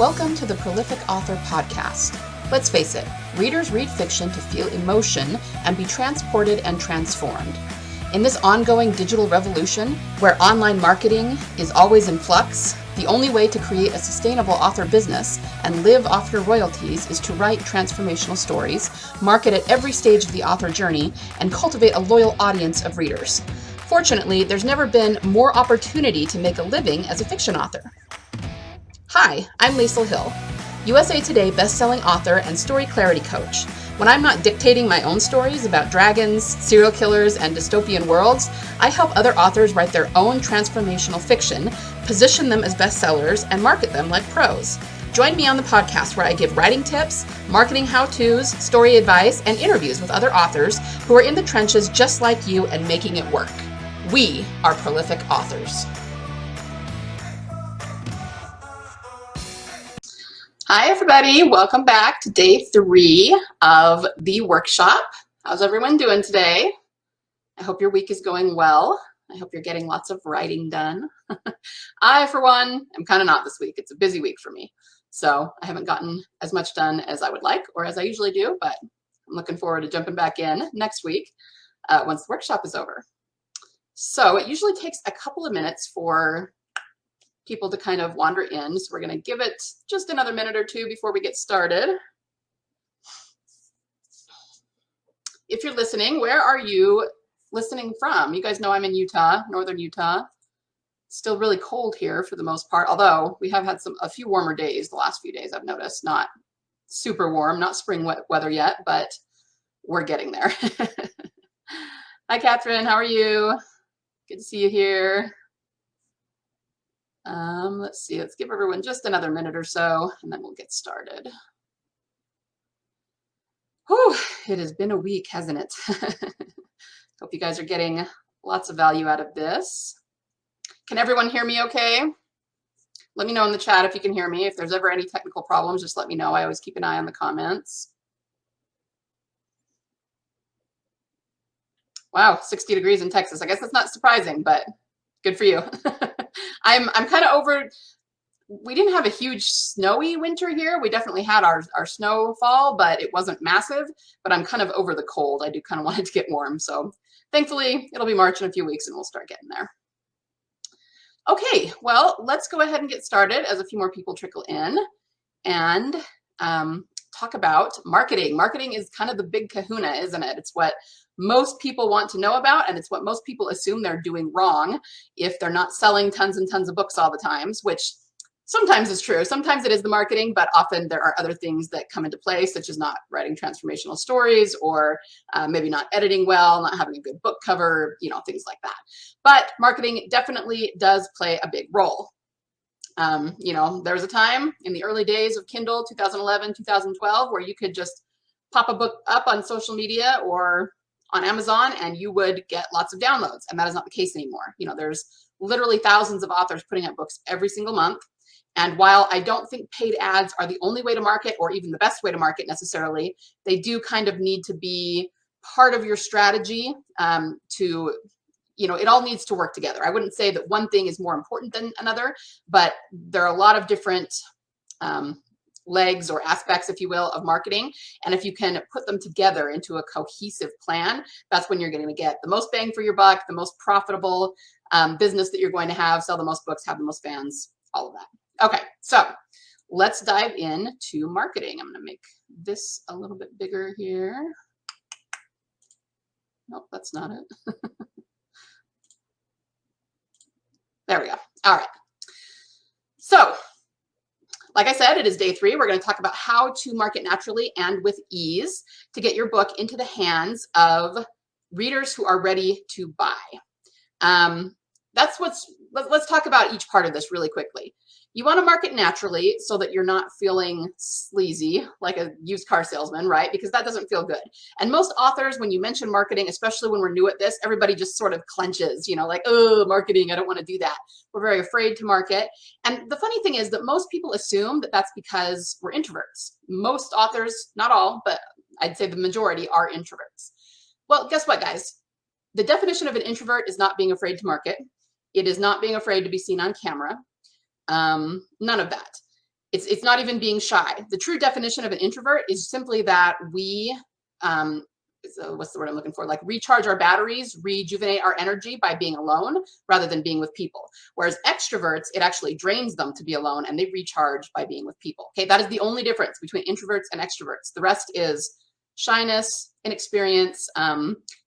Welcome to the Prolific Author Podcast. Let's face it, readers read fiction to feel emotion and be transported and transformed. In this ongoing digital revolution, where online marketing is always in flux, the only way to create a sustainable author business and live off your royalties is to write transformational stories, market at every stage of the author journey, and cultivate a loyal audience of readers. Fortunately, there's never been more opportunity to make a living as a fiction author. Hi, I'm Liesl Hill, USA Today bestselling author and story clarity coach. When I'm not dictating my own stories about dragons, serial killers, and dystopian worlds, I help other authors write their own transformational fiction, position them as bestsellers, and market them like pros. Join me on the podcast where I give writing tips, marketing how-tos, story advice, and interviews with other authors who are in the trenches just like you and making it work. We are prolific authors. Hi, everybody. Welcome back to day 3 of the workshop. How's everyone doing today? I hope your week is going well. I hope you're getting lots of writing done. I, for one, am kind of not this week. It's a busy week for me. So I haven't gotten as much done as I would like or as I usually do, but I'm looking forward to jumping back in next week once the workshop is over. So it usually takes a couple of minutes for people to kind of wander in. So we're going to give it just another minute or two before we get started. If you're listening, where are you listening from? You guys know I'm in Utah, northern Utah. It's still really cold here for the most part, although we have had a few warmer days the last few days, I've noticed. Not super warm, not spring weather yet, but we're getting there. Hi, Catherine. How are you? Good to see you here. Let's see, let's give everyone just another minute or so, and then we'll get started. Whew, it has been a week, hasn't it? Hope you guys are getting lots of value out of this. Can everyone hear me okay? Let me know in the chat if you can hear me. If there's ever any technical problems, just let me know. I always keep an eye on the comments. Wow, 60 degrees in Texas. I guess that's not surprising, but good for you. I'm kind of over. We didn't have a huge snowy winter here. We definitely had our snowfall, but it wasn't massive. But I'm kind of over the cold. I do kind of want it to get warm. So thankfully, it'll be March in a few weeks and we'll start getting there. Okay, well, let's go ahead and get started as a few more people trickle in and talk about marketing. Marketing is kind of the big kahuna, isn't it? It's what most people want to know about, and it's what most people assume they're doing wrong if they're not selling tons and tons of books all the times, which sometimes is true. Sometimes it is the marketing, but often there are other things that come into play, such as not writing transformational stories or maybe not editing well, not having a good book cover, things like that. But marketing definitely does play a big role. There was a time in the early days of Kindle, 2011, 2012, where you could just pop a book up on social media or on Amazon and you would get lots of downloads. And that is not the case anymore. There's literally thousands of authors putting out books every single month. And while I don't think paid ads are the only way to market or even the best way to market necessarily, they do kind of need to be part of your strategy it all needs to work together. I wouldn't say that one thing is more important than another, but there are a lot of different legs or aspects, if you will, of marketing. And if you can put them together into a cohesive plan, that's when you're going to get the most bang for your buck, the most profitable business that you're going to have, sell the most books, have the most fans, all of that. Okay, so let's dive into marketing. I'm going to make this a little bit bigger here. Nope, that's not it. There we go. All right. So, like I said, it is day 3. We're going to talk about how to market naturally and with ease to get your book into the hands of readers who are ready to buy. Let's talk about each part of this really quickly. You want to market naturally so that you're not feeling sleazy like a used car salesman, right? Because that doesn't feel good. And most authors, when you mention marketing, especially when we're new at this, everybody just sort of clenches, like, oh, marketing, I don't want to do that. We're very afraid to market. And the funny thing is that most people assume that that's because we're introverts. Most authors, not all, but I'd say the majority are introverts. Well, guess what, guys? The definition of an introvert is not being afraid to market. It is not being afraid to be seen on camera. None of that. It's not even being shy. The true definition of an introvert is simply that we, so what's the word I'm looking for? Like recharge our batteries, rejuvenate our energy by being alone rather than being with people. Whereas extroverts, it actually drains them to be alone and they recharge by being with people. Okay, that is the only difference between introverts and extroverts. The rest is shyness, inexperience,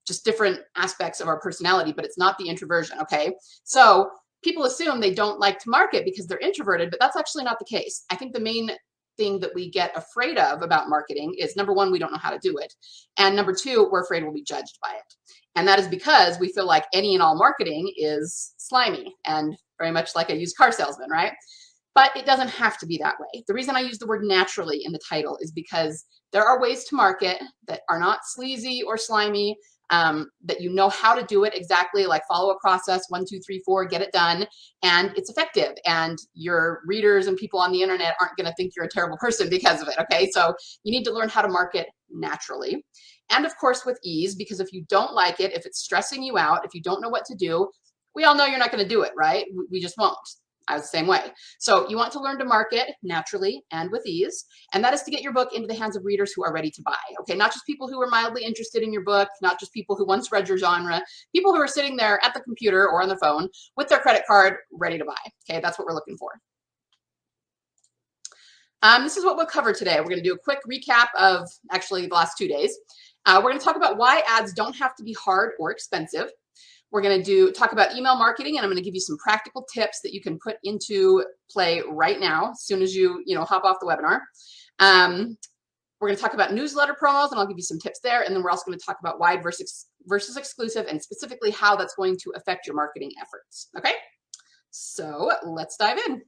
just different aspects of our personality, but it's not the introversion. Okay, so people assume they don't like to market because they're introverted, but that's actually not the case. I think the main thing that we get afraid of about marketing is, number one, we don't know how to do it. And number two, we're afraid we'll be judged by it. And that is because we feel like any and all marketing is slimy and very much like a used car salesman, right? But it doesn't have to be that way. The reason I use the word naturally in the title is because there are ways to market that are not sleazy or slimy, that you know how to do it exactly, like follow a process, 1, 2, 3, 4, get it done, and it's effective. And your readers and people on the internet aren't going to think you're a terrible person because of it. Okay, so you need to learn how to market naturally, and of course with ease, because if you don't like it, if it's stressing you out, if you don't know what to do, we all know you're not going to do it, right? We just won't. I was the same way. So you want to learn to market naturally and with ease, and that is to get your book into the hands of readers who are ready to buy. Okay, not just people who are mildly interested in your book, not just people who once read your genre, people who are sitting there at the computer or on the phone with their credit card ready to buy. Okay, that's what we're looking for. This is what we'll cover today. We're going to do a quick recap of actually the last 2 days. We're going to talk about why ads don't have to be hard or expensive. We're going to talk about email marketing, and I'm going to give you some practical tips that you can put into play right now, as soon as you hop off the webinar. We're going to talk about newsletter promos, and I'll give you some tips there. And then we're also going to talk about wide versus exclusive, and specifically how that's going to affect your marketing efforts. Okay, so let's dive in.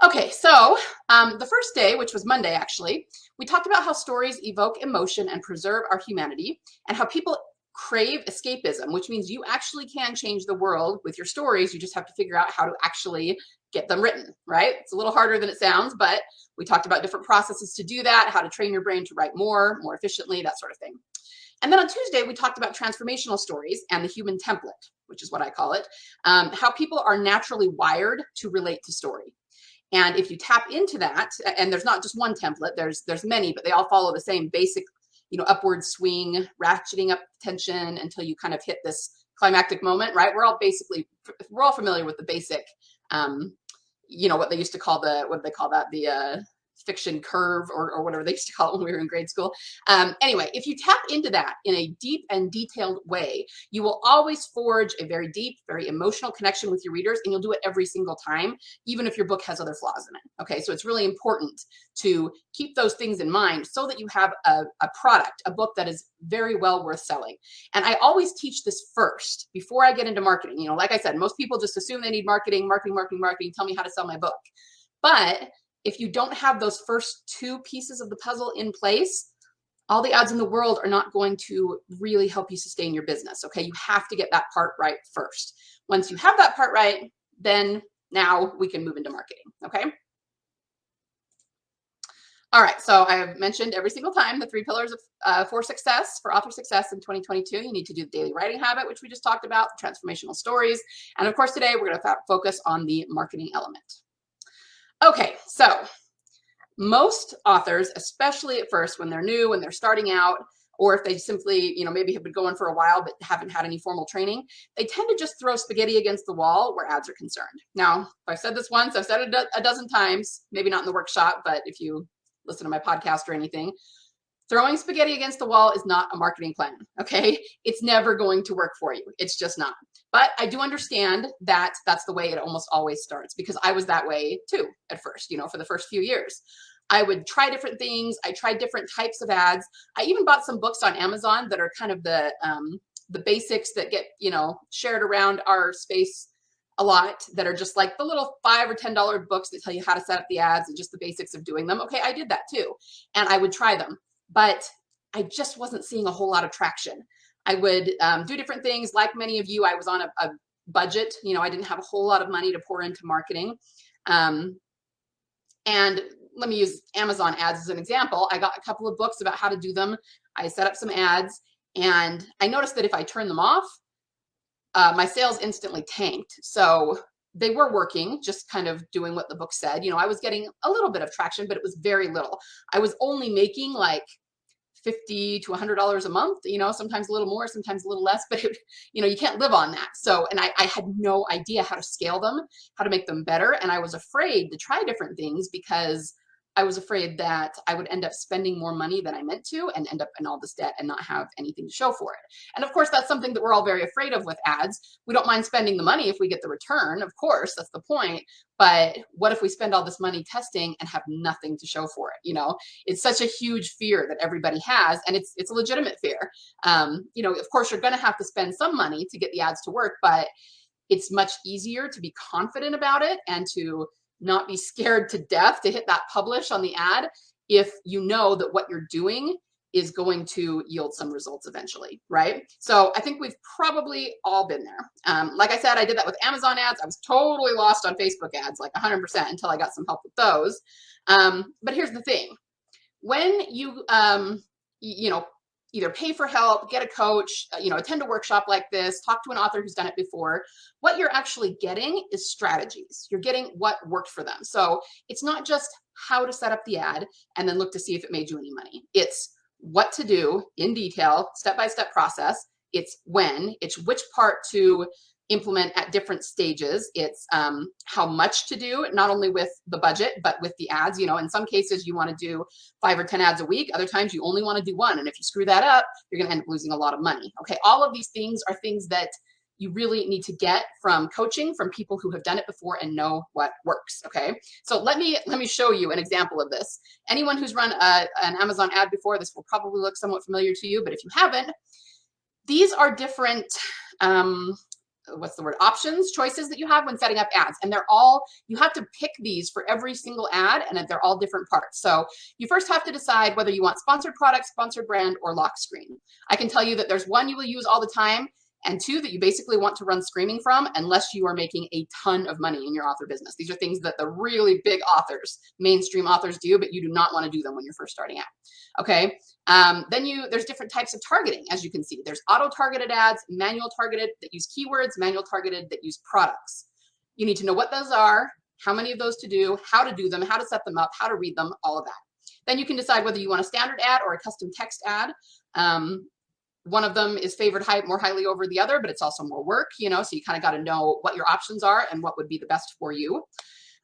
Okay, so the first day, which was Monday actually, we talked about how stories evoke emotion and preserve our humanity, and how people crave escapism, which means you actually can change the world with your stories. You just have to figure out how to actually get them written, right? It's a little harder than it sounds, but we talked about different processes to do that, how to train your brain to write more efficiently, that sort of thing. And then on Tuesday, we talked about transformational stories and the human template, which is what I call it, how people are naturally wired to relate to story. And if you tap into that, and there's not just one template, there's many, but they all follow the same basic upward swing, ratcheting up tension until you kind of hit this climactic moment, right? We're all familiar with the basic, what they used to call the fiction curve or whatever they used to call it when we were in grade school. Anyway, if you tap into that in a deep and detailed way, you will always forge a very deep, very emotional connection with your readers, and you'll do it every single time, even if your book has other flaws in it. Okay, so it's really important to keep those things in mind so that you have a product, a book that is very well worth selling. And I always teach this first before I get into marketing. Like I said, most people just assume they need marketing, tell me how to sell my book. But if you don't have those first two pieces of the puzzle in place, all the ads in the world are not going to really help you sustain your business. Okay, you have to get that part right first. Once you have that part right, then now we can move into marketing. Okay. All right, so I have mentioned every single time the 3 pillars of for author success in 2022. You need to do the daily writing habit, which we just talked about, transformational stories, and of course today we're going to focus on the marketing element. Okay, so most authors, especially at first when they're new, when they're starting out, or if they simply, maybe have been going for a while but haven't had any formal training, they tend to just throw spaghetti against the wall where ads are concerned. Now, if I've said this once, I've said it a dozen times, maybe not in the workshop, but if you listen to my podcast or anything, throwing spaghetti against the wall is not a marketing plan, okay? It's never going to work for you. It's just not. But I do understand that that's the way it almost always starts, because I was that way too at first, for the first few years. I would try different things. I tried different types of ads. I even bought some books on Amazon that are kind of the basics that get, shared around our space a lot, that are just like the little $5 or $10 books that tell you how to set up the ads and just the basics of doing them. Okay, I did that too. And I would try them, but I just wasn't seeing a whole lot of traction. I would do different things. Like many of you, I was on a budget. I didn't have a whole lot of money to pour into marketing. And let me use Amazon ads as an example. I got a couple of books about how to do them. I set up some ads, and I noticed that if I turn them off, my sales instantly tanked. So they were working, just kind of doing what the book said. You know, I was getting a little bit of traction, but it was very little. I was only making like $50 to $100 a month, you know, sometimes a little more, sometimes a little less, but it, you know, you can't live on that. So, and I had no idea how to scale them, how to make them better. And I was afraid to try different things because I was afraid that I would end up spending more money than I meant to and end up in all this debt and not have anything to show for it. And of course, that's something that we're all very afraid of with ads. We don't mind spending the money if we get the return, of course, that's the point. But what if we spend all this money testing and have nothing to show for it? You know, it's such a huge fear that everybody has, and it's a legitimate fear. You know, of course, you're going to have to spend some money to get the ads to work, but it's much easier to be confident about it and to not be scared to death to hit that publish on the ad if you know that what you're doing is going to yield some results eventually, right? So I think we've probably all been there. Like I said, I did that with Amazon ads. I was totally lost on Facebook ads, like 100% until I got some help with those. But here's the thing. When you, you know, either pay for help, get a coach, you know, attend a workshop like this, talk to an author who's done it before, what you're actually getting is strategies. You're getting what worked for them. So it's not just how to set up the ad and then look to see if it made you any money. It's what to do in detail, step-by-step process. It's when, it's which part to implement at different stages. It's how much to do, not only with the budget, but with the ads. You know, in some cases you want to do 5 or 10 ads a week. Other times you only want to do 1. And if you screw that up, you're going to end up losing a lot of money. Okay. All of these things are things that you really need to get from coaching, from people who have done it before and know what works. Okay. So let me show you an example of this. Anyone who's run an Amazon ad before, this will probably look somewhat familiar to you, but if you haven't, these are different, what's the word, options, choices that you have when setting up ads. And they're all, you have to pick these for every single ad, and they're all different parts. So you first have to decide whether you want sponsored product, sponsored brand, or lock screen. I can tell you that there's one you will use all the time, and 2 that you basically want to run screaming from unless you are making a ton of money in your author business. These are things that the really big authors, mainstream authors do, but you do not want to do them when you're first starting out. Okay. Then there's different types of targeting, as you can see. There's auto-targeted ads, manual targeted that use keywords, manual targeted that use products. You need to know what those are, how many of those to do, how to do them, how to set them up, how to read them, all of that. Then you can decide whether you want a standard ad or a custom text ad. One of them is favored more highly over the other, but it's also more work, you know, so you kind of got to know what your options are and what would be the best for you.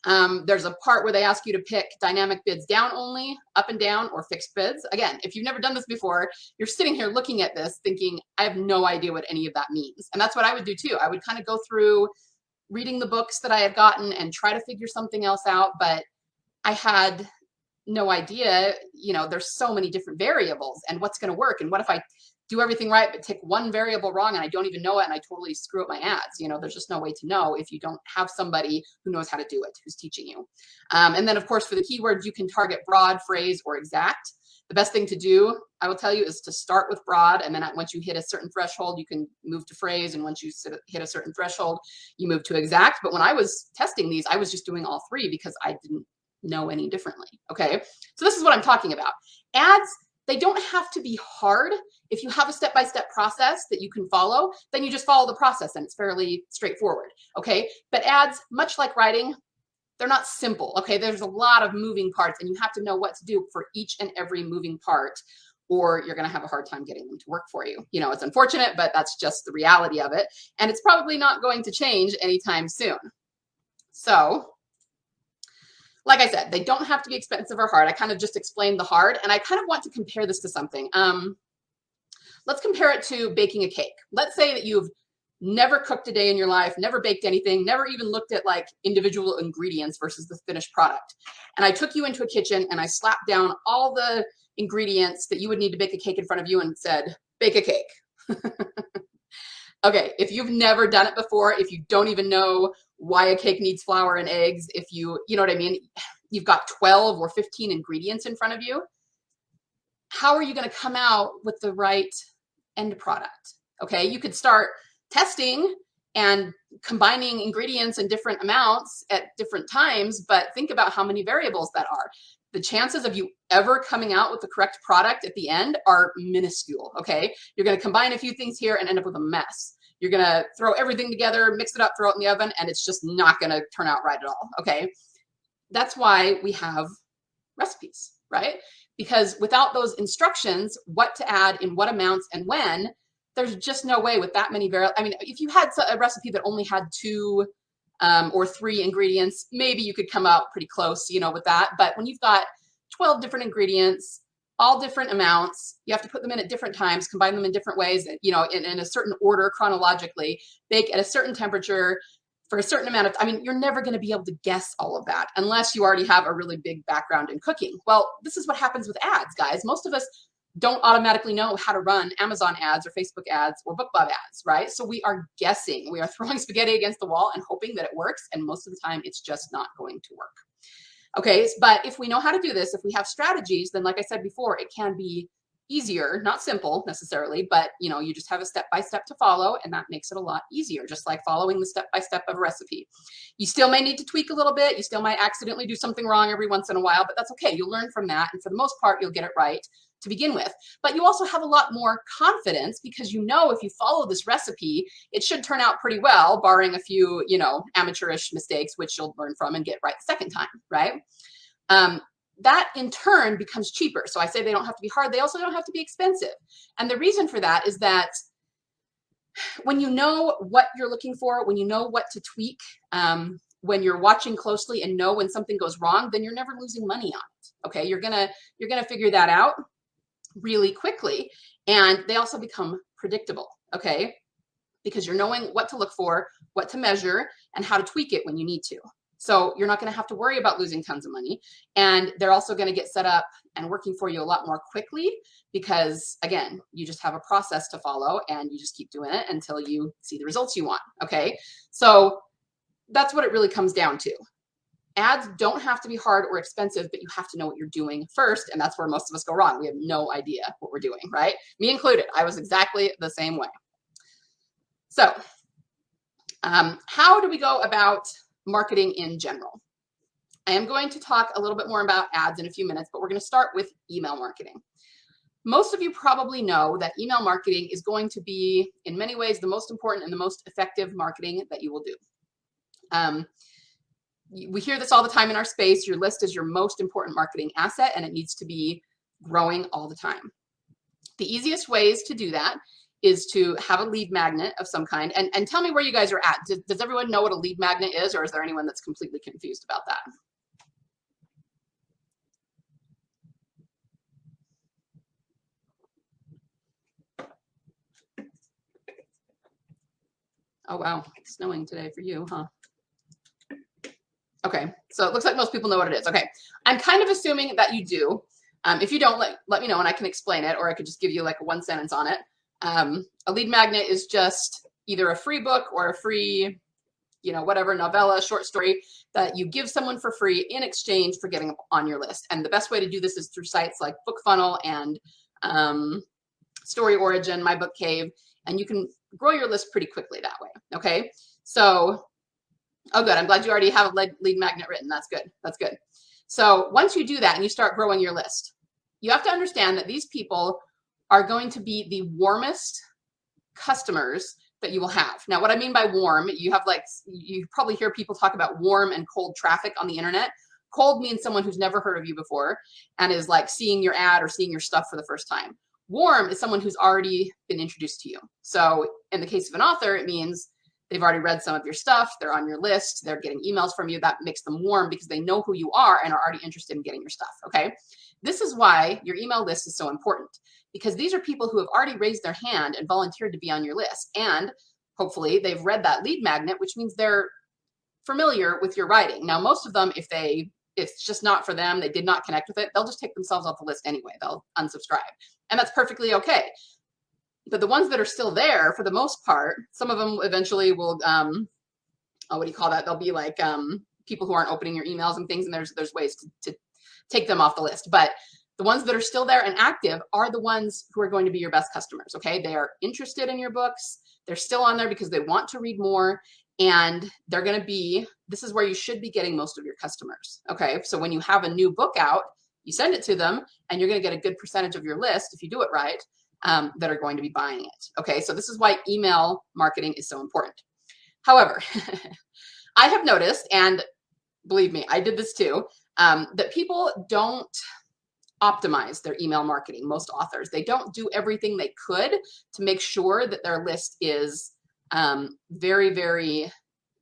There's a part where they ask you to pick dynamic bids down only, up and down, or fixed bids. Again, if you've never done this before, you're sitting here looking at this thinking, I have no idea what any of that means. And that's what I would do too. I would kind of go through reading the books that I had gotten and try to figure something else out, but I had no idea, you know, there's so many different variables and what's going to work. And what if I do everything right, but take one variable wrong and I don't even know it and I totally screw up my ads? You know, there's just no way to know if you don't have somebody who knows how to do it, who's teaching you. And then of course, for the keywords, you can target broad, phrase, or exact. The best thing to do, I will tell you, is to start with broad. And then once you hit a certain threshold, you can move to phrase. And once you hit a certain threshold, you move to exact. But when I was testing these, I was just doing all 3 because I didn't know any differently. Okay. So this is what I'm talking about. Ads, they don't have to be hard. If you have a step-by-step process that you can follow, then you just follow the process and it's fairly straightforward. Okay. But ads, much like writing, they're not simple. Okay. There's a lot of moving parts and you have to know what to do for each and every moving part, or you're going to have a hard time getting them to work for you. You know, it's unfortunate, but that's just the reality of it. And it's probably not going to change anytime soon. So, like I said, they don't have to be expensive or hard. I kind of just explained the hard, and I kind of want to compare this to something. Let's compare it to baking a cake. Let's say that you've never cooked a day in your life, never baked anything, never even looked at like individual ingredients versus the finished product. And I took you into a kitchen and I slapped down all the ingredients that you would need to bake a cake in front of you and said, bake a cake. Okay, if you've never done it before, if you don't even know why a cake needs flour and eggs, if you know what I mean, you've got 12 or 15 ingredients in front of you, how are you going to come out with the right end product? Okay, you could start testing and combining ingredients in different amounts at different times, but think about how many variables that are. The chances of you ever coming out with the correct product at the end are minuscule, okay? You're going to combine a few things here and end up with a mess. You're going to throw everything together, mix it up, throw it in the oven, and it's just not going to turn out right at all. Okay. That's why we have recipes, right? Because without those instructions, what to add in what amounts and when, there's just no way with that many variables. I mean, if you had a recipe that only had 2 or 3 ingredients, maybe you could come out pretty close, you know, with that. But when you've got 12 different ingredients, all different amounts, you have to put them in at different times, combine them in different ways, you know, in a certain order chronologically, bake at a certain temperature for a certain amount of, I mean, you're never going to be able to guess all of that unless you already have a really big background in cooking. Well, this is what happens with ads, guys. Most of us don't automatically know how to run Amazon ads or Facebook ads or BookBub ads, right? So we are guessing. We are throwing spaghetti against the wall and hoping that it works. And most of the time, it's just not going to work. Okay, but if we know how to do this, if we have strategies, then like I said before, it can be easier, not simple necessarily, but you know, you just have a step-by-step to follow, and that makes it a lot easier, just like following the step-by-step of a recipe. You still may need to tweak a little bit. You still might accidentally do something wrong every once in a while, but that's okay. You'll learn from that, and for the most part, you'll get it right to begin with. But you also have a lot more confidence because you know if you follow this recipe, it should turn out pretty well, barring a few, you know, amateurish mistakes, which you'll learn from and get right the second time, right? That in turn becomes cheaper. So I say they don't have to be hard. They also don't have to be expensive. And the reason for that is that when you know what you're looking for, when you know what to tweak, when you're watching closely and know when something goes wrong, then you're never losing money on it. Okay, you're gonna figure that out really quickly, and they also become predictable. Okay, because you're knowing what to look for, what to measure, and how to tweak it when you need to. So you're not going to have to worry about losing tons of money, and they're also going to get set up and working for you a lot more quickly because, again, you just have a process to follow and you just keep doing it until you see the results you want. Okay, so that's what it really comes down to. Ads don't have to be hard or expensive, but you have to know what you're doing first, and that's where most of us go wrong. We have no idea what we're doing, right? Me included. I was exactly the same way. So how do we go about marketing in general? I am going to talk a little bit more about ads in a few minutes, but we're going to start with email marketing. Most of you probably know that email marketing is going to be, in many ways, the most important and the most effective marketing that you will do. We hear this all the time in our space. Your list is your most important marketing asset, and it needs to be growing all the time. The easiest ways to do that is to have a lead magnet of some kind. And tell me where you guys are at. Does everyone know what a lead magnet is, or is there anyone that's completely confused about that? Oh, wow. It's snowing today for you, huh? Okay, so it looks like most people know what it is. Okay, I'm kind of assuming that you do. If you don't, let me know and I can explain it, or I could just give you like a 1 sentence on it. A lead magnet is just either a free book or a free, you know, whatever, novella, short story that you give someone for free in exchange for getting on your list. And the best way to do this is through sites like BookFunnel and Story Origin, My Book Cave, and you can grow your list pretty quickly that way. Okay, so, oh good, I'm glad you already have a lead magnet written. That's good, that's good. So once you do that and you start growing your list, you have to understand that these people are going to be the warmest customers that you will have. Now, what I mean by warm, you probably hear people talk about warm and cold traffic on the internet. Cold means someone who's never heard of you before and is like seeing your ad or seeing your stuff for the first time. Warm is someone who's already been introduced to you. So in the case of an author, it means they've already read some of your stuff, they're on your list, they're getting emails from you. That makes them warm because they know who you are and are already interested in getting your stuff, okay? This is why your email list is so important, because these are people who have already raised their hand and volunteered to be on your list. And hopefully they've read that lead magnet, which means they're familiar with your writing. Now, most of them, if it's just not for them, they did not connect with it, they'll just take themselves off the list anyway. They'll unsubscribe. And that's perfectly okay. But the ones that are still there, for the most part, some of them eventually will, what do you call that? They'll be like people who aren't opening your emails and things, and there's ways to take them off the list. But the ones that are still there and active are the ones who are going to be your best customers, okay? They are interested in your books. They're still on there because they want to read more, and they're going to be, this is where you should be getting most of your customers, okay? So when you have a new book out, you send it to them, and you're going to get a good percentage of your list if you do it right. that are going to be buying it. Okay, so this is why email marketing is so important. However, I have noticed, and believe me, I did this too, that people don't optimize their email marketing. Most authors, they don't do everything they could to make sure that their list is very, very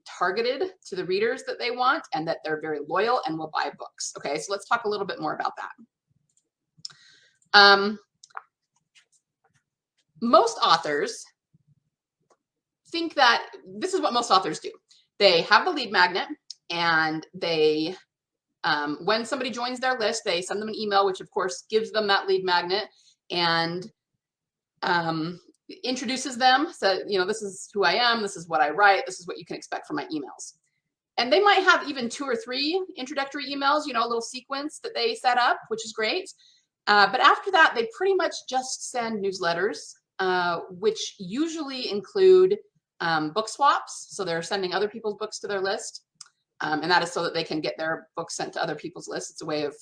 targeted to the readers that they want, and that they're very loyal and will buy books. Okay, so let's talk a little bit more about that. Most authors think that this is what most authors do. They have the lead magnet, and they when somebody joins their list, they send them an email, which of course gives them that lead magnet and introduces them. So, you know, this is who I am, this is what I write, this is what you can expect from my emails. And they might have even 2 or 3 introductory emails, you know, a little sequence that they set up, which is great. But after that, they pretty much just send newsletters, which usually include book swaps. So they're sending other people's books to their list. And that is so that they can get their books sent to other people's lists. It's a way of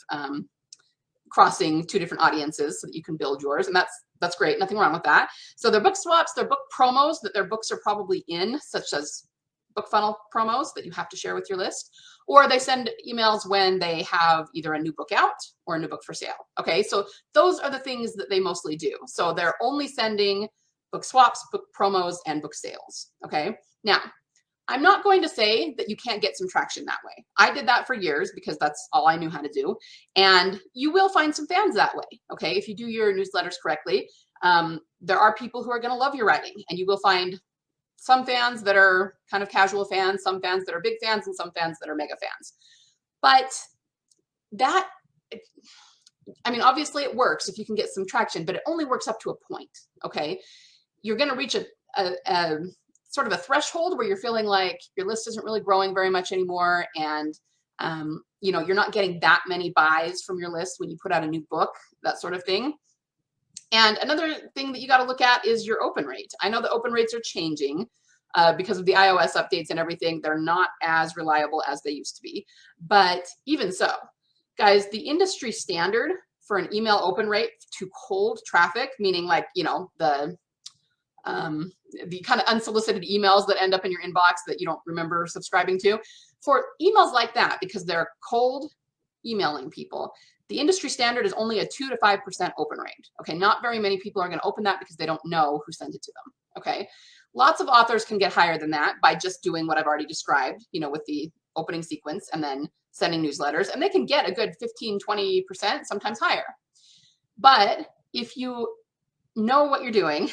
crossing 2 different audiences so that you can build yours. And that's great. Nothing wrong with that. So their book swaps, their book promos that their books are probably in, such as book funnel promos that you have to share with your list, or they send emails when they have either a new book out or a new book for sale. Okay, so those are the things that they mostly do. So they're only sending book swaps, book promos, and book sales. Okay, now I'm not going to say that you can't get some traction that way. I did that for years because that's all I knew how to do. And you will find some fans that way. Okay, if you do your newsletters correctly, there are people who are going to love your writing, and you will find some fans that are kind of casual fans, some fans that are big fans, and some fans that are mega fans. But that, I mean, obviously it works if you can get some traction, but it only works up to a point. Okay, you're going to reach a sort of a threshold where you're feeling like your list isn't really growing very much anymore, and you know, you're not getting that many buys from your list when you put out a new book, that sort of thing. And another thing that you got to look at is your open rate. I know the open rates are changing because of the iOS updates and everything. They're not as reliable as they used to be. But even so, guys, the industry standard for an email open rate to cold traffic, meaning like, you know, the kind of unsolicited emails that end up in your inbox that you don't remember subscribing to, for emails like that, because they're cold emailing people, the industry standard is only a 2 to 5% open rate. Okay, not very many people are going to open that because they don't know who sent it to them. Okay, lots of authors can get higher than that by just doing what I've already described, you know, with the opening sequence and then sending newsletters, and they can get a good 15-20%, sometimes higher. But if you know what you're doing,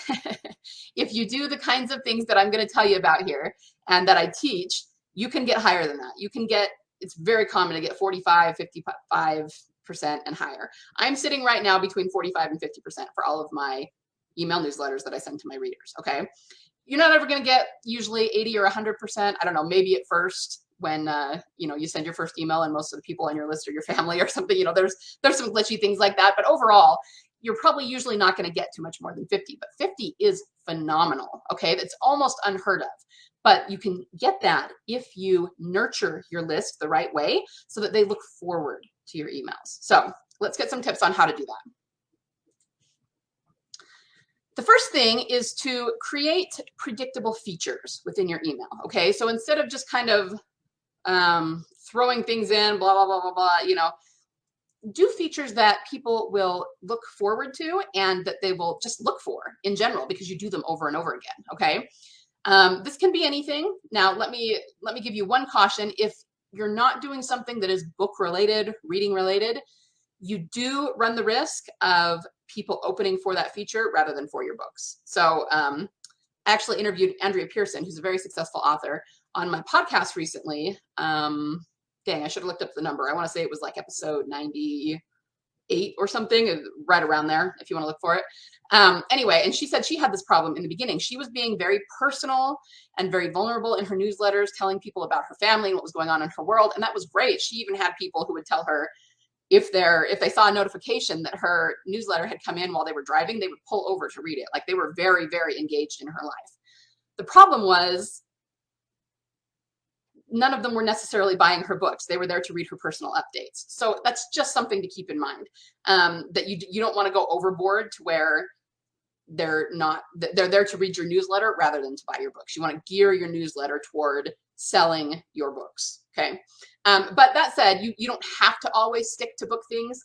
if you do the kinds of things that I'm going to tell you about here and that I teach, you can get higher than that. You can get, it's very common to get 45, 55% and higher. I'm sitting right now between 45 and 50% for all of my email newsletters that I send to my readers. Okay, you're not ever going to get usually 80 or 100%. I don't know, maybe at first when you know, you send your first email and most of the people on your list are your family or something. You know, there's some glitchy things like that, but overall, you're probably usually not going to get too much more than 50. But 50 is phenomenal. Okay, that's almost unheard of. But you can get that if you nurture your list the right way so that they look forward to your emails. So let's get some tips on how to do that. The first thing is to create predictable features within your email. Okay, so instead of just kind of throwing things in, blah, blah, blah, blah, blah, you know, do features that people will look forward to and that they will just look for in general because you do them over and over again. Okay. This can be anything. Now, let me give you one caution. If you're not doing something that is book related, reading related, you do run the risk of people opening for that feature rather than for your books. So I actually interviewed Andrea Pearson, who's a very successful author, on my podcast recently. Dang, I should have looked up the number. I want to say it was like episode 98 or something, right around there, if you want to look for it. Anyway, and she said she had this problem in the beginning. She was being very personal and very vulnerable in her newsletters, telling people about her family and what was going on in her world. And that was great. She even had people who would tell her if they saw a notification that her newsletter had come in while they were driving, they would pull over to read it. Like, they were very, very engaged in her life. The problem was none of them were necessarily buying her books. They were there to read her personal updates. So that's just something to keep in mind, that you don't want to go overboard to where they're there to read your newsletter rather than to buy your books. You want to gear your newsletter toward selling your books. Okay. But that said, you don't have to always stick to book things.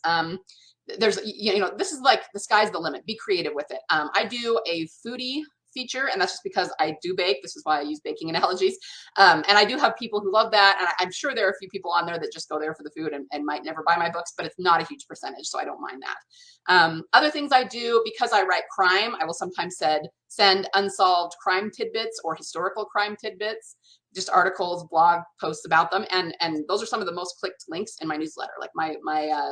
There's, this is like the sky's the limit. Be creative with it. I do a foodie feature, and that's just because I do bake. This is why I use baking analogies. And I do have people who love that. And I'm sure there are a few people on there that just go there for the food and might never buy my books, but it's not a huge percentage, so I don't mind that. Other things I do, because I write crime, I will sometimes send unsolved crime tidbits or historical crime tidbits, just articles, blog posts about them. And those are some of the most clicked links in my newsletter. Like my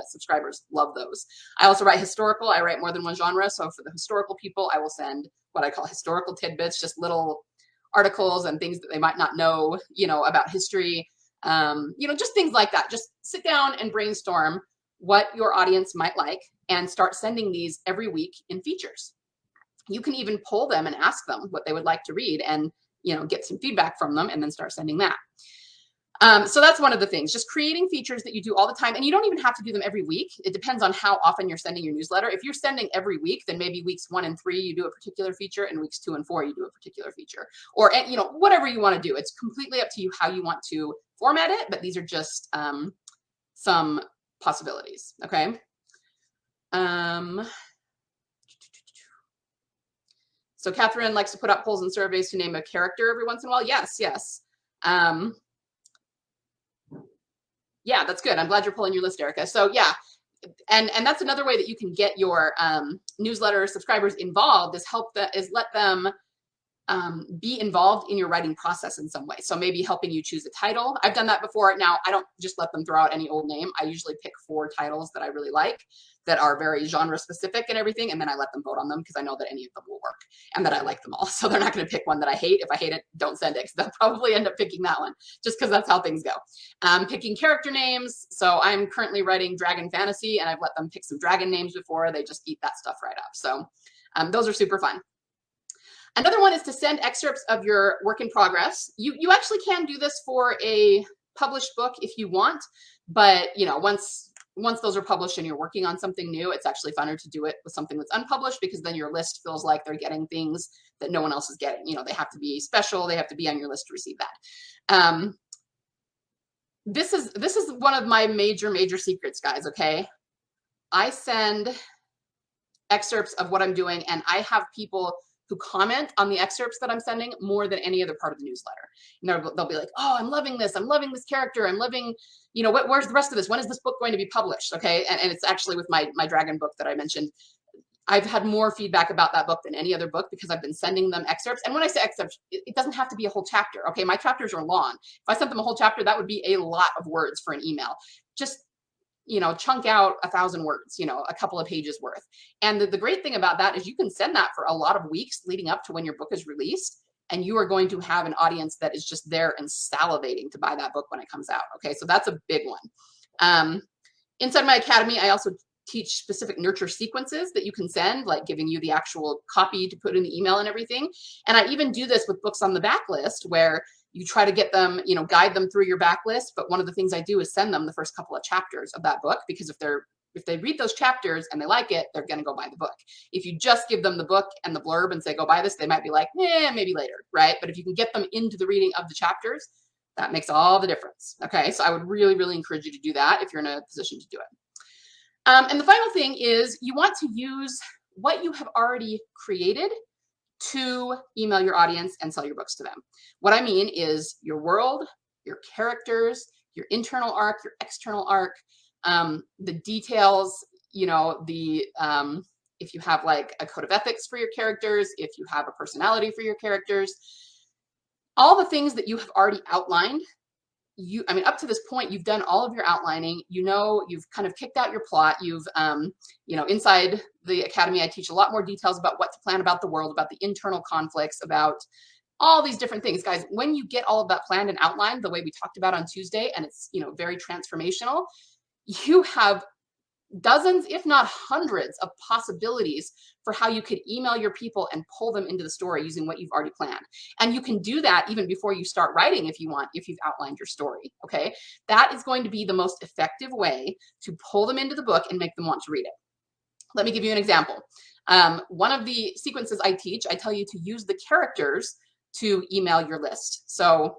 subscribers love those. I also write historical. I write more than one genre. So for the historical people, I will send what I call historical tidbits, just little articles and things that they might not know, about history, just things like that. Just sit down and brainstorm what your audience might like and start sending these every week in features. You can even poll them and ask them what they would like to read and, get some feedback from them and then start sending that. So that's one of the things, just creating features that you do all the time. And you don't even have to do them every week. It depends on how often you're sending your newsletter. If you're sending every week, then maybe weeks 1 and 3, you do a particular feature, and weeks 2 and 4, you do a particular feature, or, whatever you want to do. It's completely up to you how you want to format it, but these are just some possibilities. Okay. So Catherine likes to put up polls and surveys to name a character every once in a while. Yes. Yeah, that's good. I'm glad you're pulling your list, Erica. So yeah, and that's another way that you can get your newsletter subscribers involved, is let them be involved in your writing process in some way. So maybe helping you choose a title. I've done that before. Now, I don't just let them throw out any old name. I usually pick 4 titles that I really like, that are very genre specific and everything. And then I let them vote on them because I know that any of them will work and that I like them all. So they're not going to pick one that I hate. If I hate it, don't send it, because they'll probably end up picking that one just because that's how things go. Picking character names. So I'm currently writing Dragon Fantasy, and I've let them pick some dragon names before. They just eat that stuff right up. So those are super fun. Another one is to send excerpts of your work in progress. You actually can do this for a published book if you want, but once those are published and you're working on something new, it's actually funner to do it with something that's unpublished, because then your list feels like they're getting things that no one else is getting. They have to be special. They have to be on your list to receive that. This is one of my major secrets, guys. Okay. I send excerpts of what I'm doing, and I have people who comment on the excerpts that I'm sending more than any other part of the newsletter. They'll be like, oh, I'm loving this. I'm loving this character. I'm loving, where's the rest of this? When is this book going to be published? Okay. And it's actually with my dragon book that I mentioned. I've had more feedback about that book than any other book because I've been sending them excerpts. And when I say excerpts, it doesn't have to be a whole chapter. Okay. My chapters are long. If I sent them a whole chapter, that would be a lot of words for an email. Just chunk out 1,000 words, a couple of pages worth. And the great thing about that is you can send that for a lot of weeks leading up to when your book is released, and you are going to have an audience that is just there and salivating to buy that book when it comes out. Okay, so that's a big one. Inside my academy, I also teach specific nurture sequences that you can send, like giving you the actual copy to put in the email and everything. And I even do this with books on the backlist, where you try to get them, guide them through your backlist. But one of the things I do is send them the first couple of chapters of that book, because if they read those chapters and they like it, they're going to go buy the book. If you just give them the book and the blurb and say, go buy this, they might be like, maybe later, right? But if you can get them into the reading of the chapters, that makes all the difference. Okay, so I would really encourage you to do that if you're in a position to do it. And the final thing is, you want to use what you have already created to email your audience and sell your books to them. What I mean is your world, your characters, your internal arc, your external arc, the details, if you have like a code of ethics for your characters, if you have a personality for your characters, all the things that you have already outlined. Up to this point, you've done all of your outlining, you've kind of kicked out your plot. You've, inside the academy, I teach a lot more details about what to plan about the world, about the internal conflicts, about all these different things. Guys, when you get all of that planned and outlined the way we talked about on Tuesday, and it's, very transformational, you have dozens, if not hundreds, of possibilities for how you could email your people and pull them into the story using what you've already planned. And you can do that even before you start writing if you want, if you've outlined your story. Okay, that is going to be the most effective way to pull them into the book and make them want to read it. Let me give you an example. One of the sequences I teach, I tell you to use the characters to email your list. So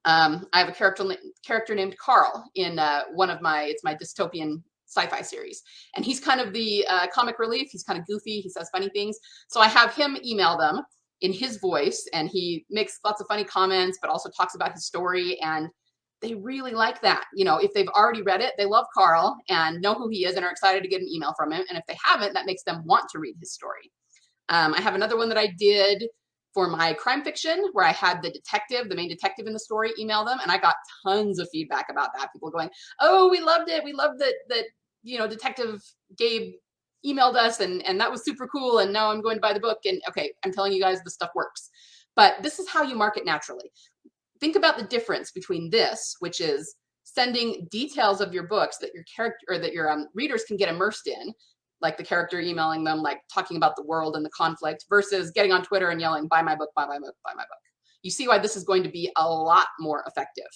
I have a character named Carl in one of it's my dystopian sci-fi series. And he's kind of the comic relief. He's kind of goofy. He says funny things. So I have him email them in his voice, and he makes lots of funny comments, but also talks about his story. And they really like that. You know, if they've already read it, they love Carl and know who he is and are excited to get an email from him. And if they haven't, that makes them want to read his story. I have another one that I did for my crime fiction where I had the detective, the main detective in the story, email them, and I got tons of feedback about that. People going, "Oh, we loved it. We loved that you know, Detective Gabe emailed us, and that was super cool. And now I'm going to buy the book." And okay, I'm telling you guys, this stuff works. But this is how you market naturally. Think about the difference between this, which is sending details of your books that your character or that your readers can get immersed in, like the character emailing them, like talking about the world and the conflict, versus getting on Twitter and yelling, "Buy my book, buy my book, buy my book." You see why this is going to be a lot more effective.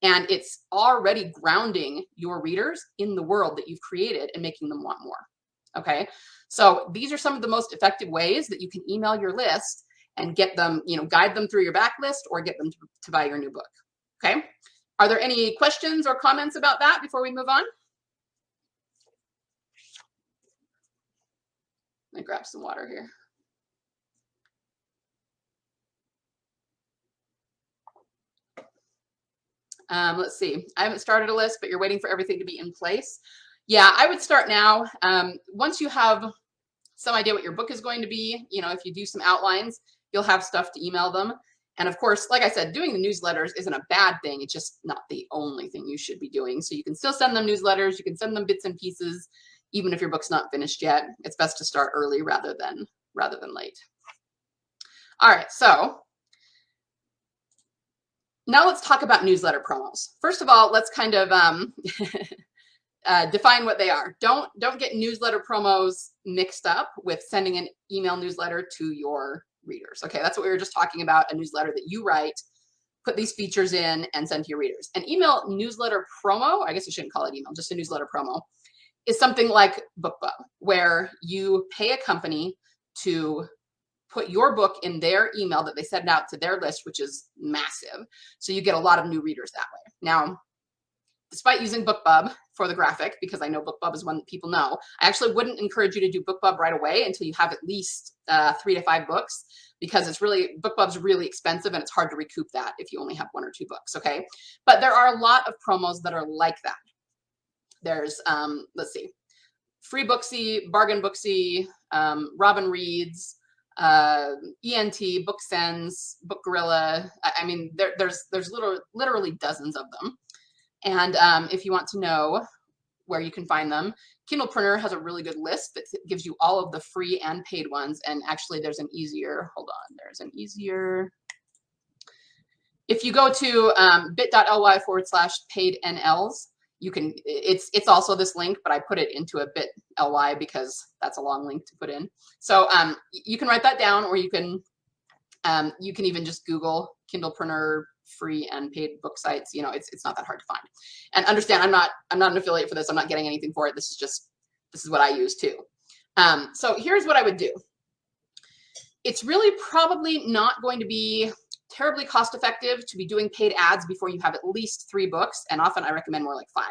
And it's already grounding your readers in the world that you've created and making them want more. Okay. So these are some of the most effective ways that you can email your list and get them, you know, guide them through your backlist or get them to buy your new book. Okay. Are there any questions or comments about that before we move on? Let me grab some water here. Let's see. I haven't started a list, but you're waiting for everything to be in place. Yeah, I would start now. Once you have some idea what your book is going to be, you know, if you do some outlines, you'll have stuff to email them. And of course, like I said, doing the newsletters isn't a bad thing. It's just not the only thing you should be doing. So you can still send them newsletters. You can send them bits and pieces, even if your book's not finished yet. It's best to start early rather than late. All right, so now let's talk about newsletter promos. First of all, let's kind of define what they are. Don't get newsletter promos mixed up with sending an email newsletter to your readers. Okay, that's what we were just talking about, a newsletter that you write, put these features in and send to your readers. An email newsletter promo, I guess you shouldn't call it email, just a newsletter promo, is something like BookBub, where you pay a company to put your book in their email that they send out to their list, which is massive. So you get a lot of new readers that way. Now, despite using BookBub for the graphic, because I know BookBub is one that people know, I actually wouldn't encourage you to do BookBub right away until you have at least 3 to 5 books, because BookBub's really expensive and it's hard to recoup that if you only have 1 or 2 books, okay? But there are a lot of promos that are like that. There's, let's see, Free Booksy, Bargain Booksy, Robin Reads, ENT, BookSense, Book Gorilla. I mean, there's literally dozens of them. And if you want to know where you can find them, Kindlepreneur has a really good list that gives you all of the free and paid ones. And actually, there's an easier, if you go to bit.ly/paid NLs, you can, it's also this link, but I put it into a bit.ly because that's a long link to put in. So you can write that down, or you can even just Google Kindlepreneur free and paid book sites. You know, it's not that hard to find. And understand, I'm not an affiliate for this. I'm not getting anything for it. This is what I use too. So here's what I would do. It's really probably not going to be terribly cost effective to be doing paid ads before you have at least 3 books, and often I recommend more like 5.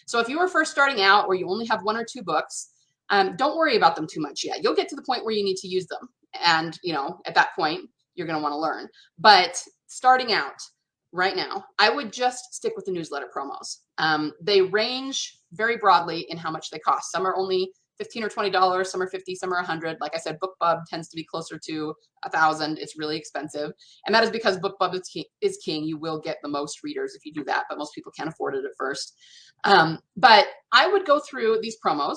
So if you were first starting out or you only have 1 or 2 books, don't worry about them too much yet. You'll get to the point where you need to use them, and you know, at that point you're going to want to learn. But starting out right now, I would just stick with the newsletter promos. They range very broadly in how much they cost. Some are only $15 or $20, some are $50, some are $100. Like I said, BookBub tends to be closer to $1,000. It's really expensive. And that is because BookBub is king. You will get the most readers if you do that, but most people can't afford it at first. But I would go through these promos,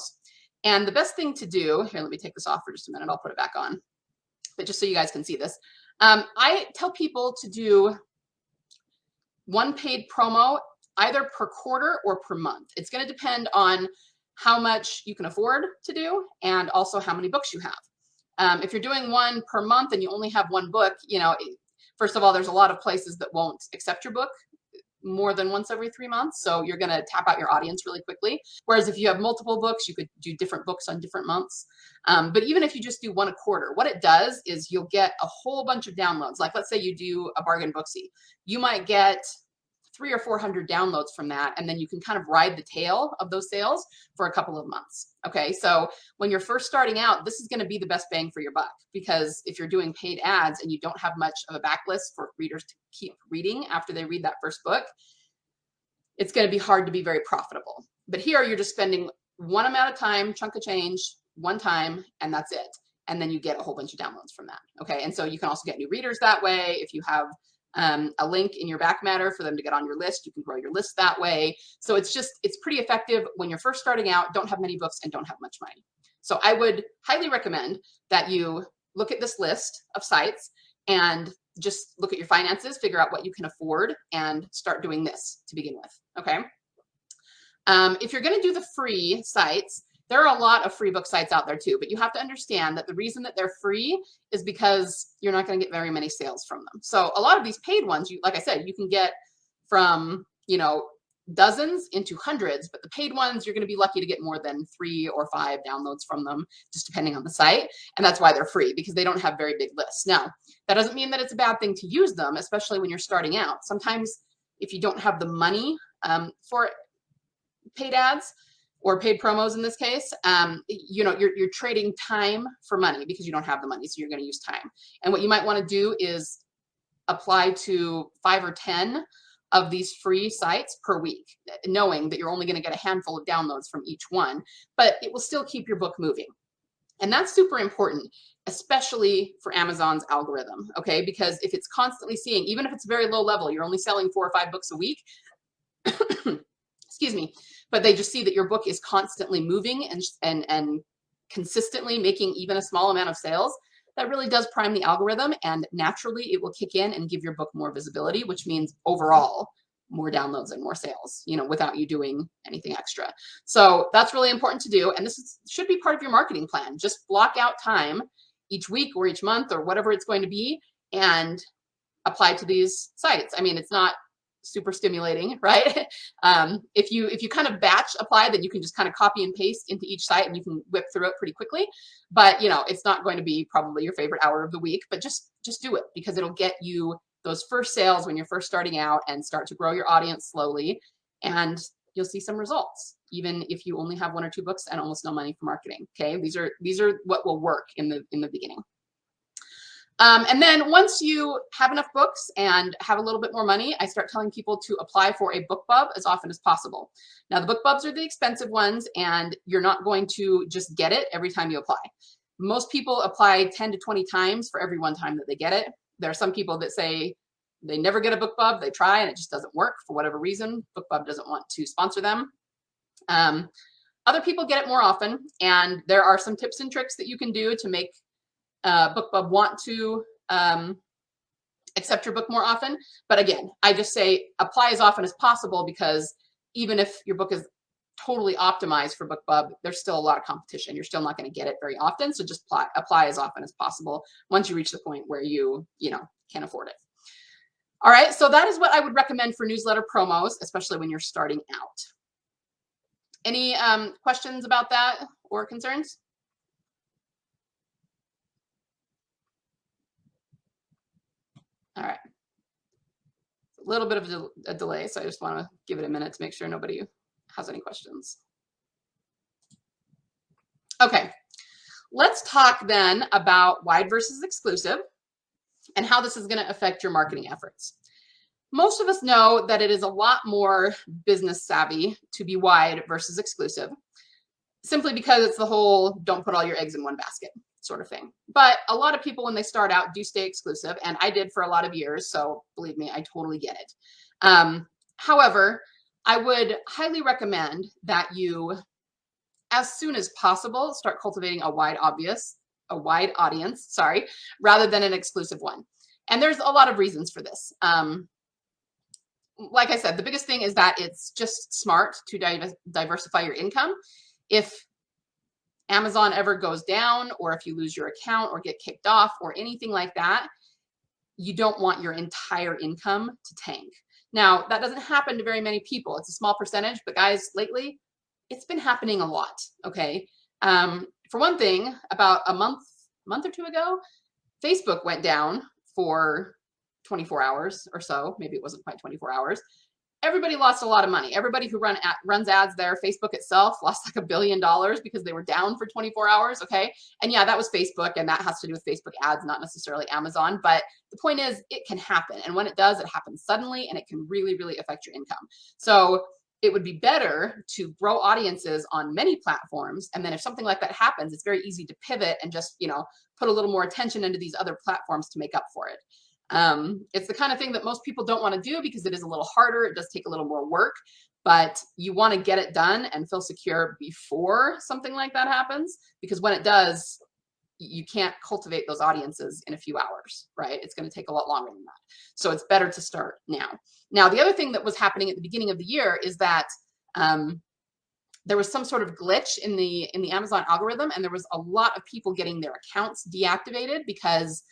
and the best thing to do, here, let me take this off for just a minute. I'll put it back on. But just so you guys can see this, I tell people to do 1 paid promo either per quarter or per month. It's going to depend on how much you can afford to do and also how many books you have. If you're doing 1 per month and you only have 1 book, you know, first of all, there's a lot of places that won't accept your book more than once every 3 months. So you're going to tap out your audience really quickly. Whereas if you have multiple books, you could do different books on different months. But even if you just do one a quarter, what it does is you'll get a whole bunch of downloads. Like let's say you do a bargain booksy, you might get 300 or 400 downloads from that. And then you can kind of ride the tail of those sales for a couple of months. Okay. So when you're first starting out, this is going to be the best bang for your buck, because if you're doing paid ads and you don't have much of a backlist for readers to keep reading after they read that first book, it's going to be hard to be very profitable. But here you're just spending one amount of time, chunk of change, one time, and that's it. And then you get a whole bunch of downloads from that. Okay. And so you can also get new readers that way. If you have a link in your back matter for them to get on your list, you can grow your list that way. So it's pretty effective when you're first starting out, don't have many books, and don't have much money. So I would highly recommend that you look at this list of sites and just look at your finances, figure out what you can afford, and start doing this to begin with. Okay. If you're going to do the free sites, there are a lot of free book sites out there too, but you have to understand that the reason that they're free is because you're not going to get very many sales from them. So a lot of these paid ones, like I said, you can get from, dozens into hundreds, but the paid ones, you're going to be lucky to get more than 3 or 5 downloads from them, just depending on the site. And that's why they're free, because they don't have very big lists. Now, that doesn't mean that it's a bad thing to use them, especially when you're starting out. Sometimes if you don't have the money for paid ads or paid promos in this case, you're trading time for money because you don't have the money. So you're going to use time. And what you might want to do is apply to 5 or 10 of these free sites per week, knowing that you're only going to get a handful of downloads from each one, but it will still keep your book moving. And that's super important, especially for Amazon's algorithm. Okay. Because if it's constantly seeing, even if it's very low level, you're only selling 4 or 5 books a week, excuse me, but they just see that your book is constantly moving and consistently making even a small amount of sales, that really does prime the algorithm, and naturally it will kick in and give your book more visibility, which means overall more downloads and more sales, without you doing anything extra. So that's really important to do. And this should be part of your marketing plan. Just block out time each week or each month or whatever it's going to be and apply to these sites. I mean, it's not super stimulating, right? If you kind of batch apply, then you can just kind of copy and paste into each site and you can whip through it pretty quickly. But it's not going to be probably your favorite hour of the week, but just do it, because it'll get you those first sales when you're first starting out and start to grow your audience slowly, and you'll see some results, even if you only have 1 or 2 books and almost no money for marketing. Okay. These are what will work in the beginning. And then once you have enough books and have a little bit more money, I start telling people to apply for a BookBub as often as possible. Now, the BookBubs are the expensive ones, and you're not going to just get it every time you apply. Most people apply 10 to 20 times for every one time that they get it. There are some people that say they never get a BookBub, they try and it just doesn't work for whatever reason. BookBub doesn't want to sponsor them. Other people get it more often, and there are some tips and tricks that you can do to make BookBub want to accept your book more often. But again, I just say apply as often as possible, because even if your book is totally optimized for BookBub, there's still a lot of competition. You're still not going to get it very often. So just apply as often as possible once you reach the point where you can afford it. All right. So that is what I would recommend for newsletter promos, especially when you're starting out. Any questions about that or concerns? All right. A little bit of a delay, so I just want to give it a minute to make sure nobody has any questions. Okay, let's talk then about wide versus exclusive and how this is going to affect your marketing efforts. Most of us know that it is a lot more business savvy to be wide versus exclusive, simply because it's the whole don't put all your eggs in one basket sort of thing. But a lot of people, when they start out, do stay exclusive, and I did for a lot of years, so believe me, I totally get it. However, I would highly recommend that you, as soon as possible, start cultivating a wide audience, rather than an exclusive one. And there's a lot of reasons for this. Like I said, the biggest thing is that it's just smart to diversify your income. If Amazon ever goes down, or if you lose your account or get kicked off or anything like that, you don't want your entire income to tank. Now, that doesn't happen to very many people. It's a small percentage, but guys, lately, it's been happening a lot, okay? For one thing, about a month or two ago, Facebook went down for 24 hours or so. Maybe it wasn't quite 24 hours. Everybody lost a lot of money. Everybody who runs ads there, Facebook itself lost like $1 billion because they were down for 24 hours, okay? And yeah, that was Facebook, and that has to do with Facebook ads, not necessarily Amazon. But the point is, it can happen. And when it does, it happens suddenly, and it can really, really affect your income. So it would be better to grow audiences on many platforms. And then if something like that happens, it's very easy to pivot and just, put a little more attention into these other platforms to make up for it. It's the kind of thing that most people don't want to do because it is a little harder. It does take a little more work, but you want to get it done and feel secure before something like that happens, because when it does, you can't cultivate those audiences in a few hours, right? It's going to take a lot longer than that. So it's better to start now. Now, the other thing that was happening at the beginning of the year is that there was some sort of glitch in the Amazon algorithm, and there was a lot of people getting their accounts deactivated because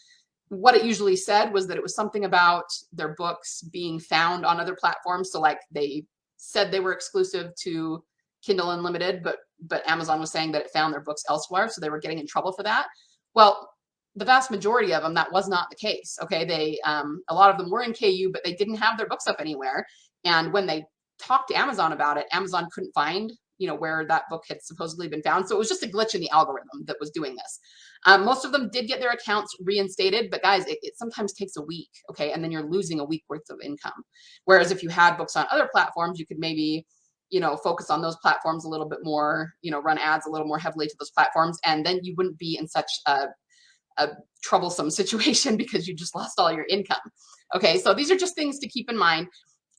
what it usually said was that it was something about their books being found on other platforms. So like they said they were exclusive to Kindle Unlimited, but Amazon was saying that it found their books elsewhere, so they were getting in trouble for that. Well, the vast majority of them, that was not the case. Okay, they a lot of them were in KU, but they didn't have their books up anywhere. And when they talked to Amazon about it, Amazon couldn't find where that book had supposedly been found. So it was just a glitch in the algorithm that was doing this. Most of them did get their accounts reinstated, but guys, it sometimes takes a week, okay? And then you're losing a week worth of income. Whereas if you had books on other platforms, you could maybe, focus on those platforms a little bit more, run ads a little more heavily to those platforms, and then you wouldn't be in such a troublesome situation because you just lost all your income. Okay, so these are just things to keep in mind.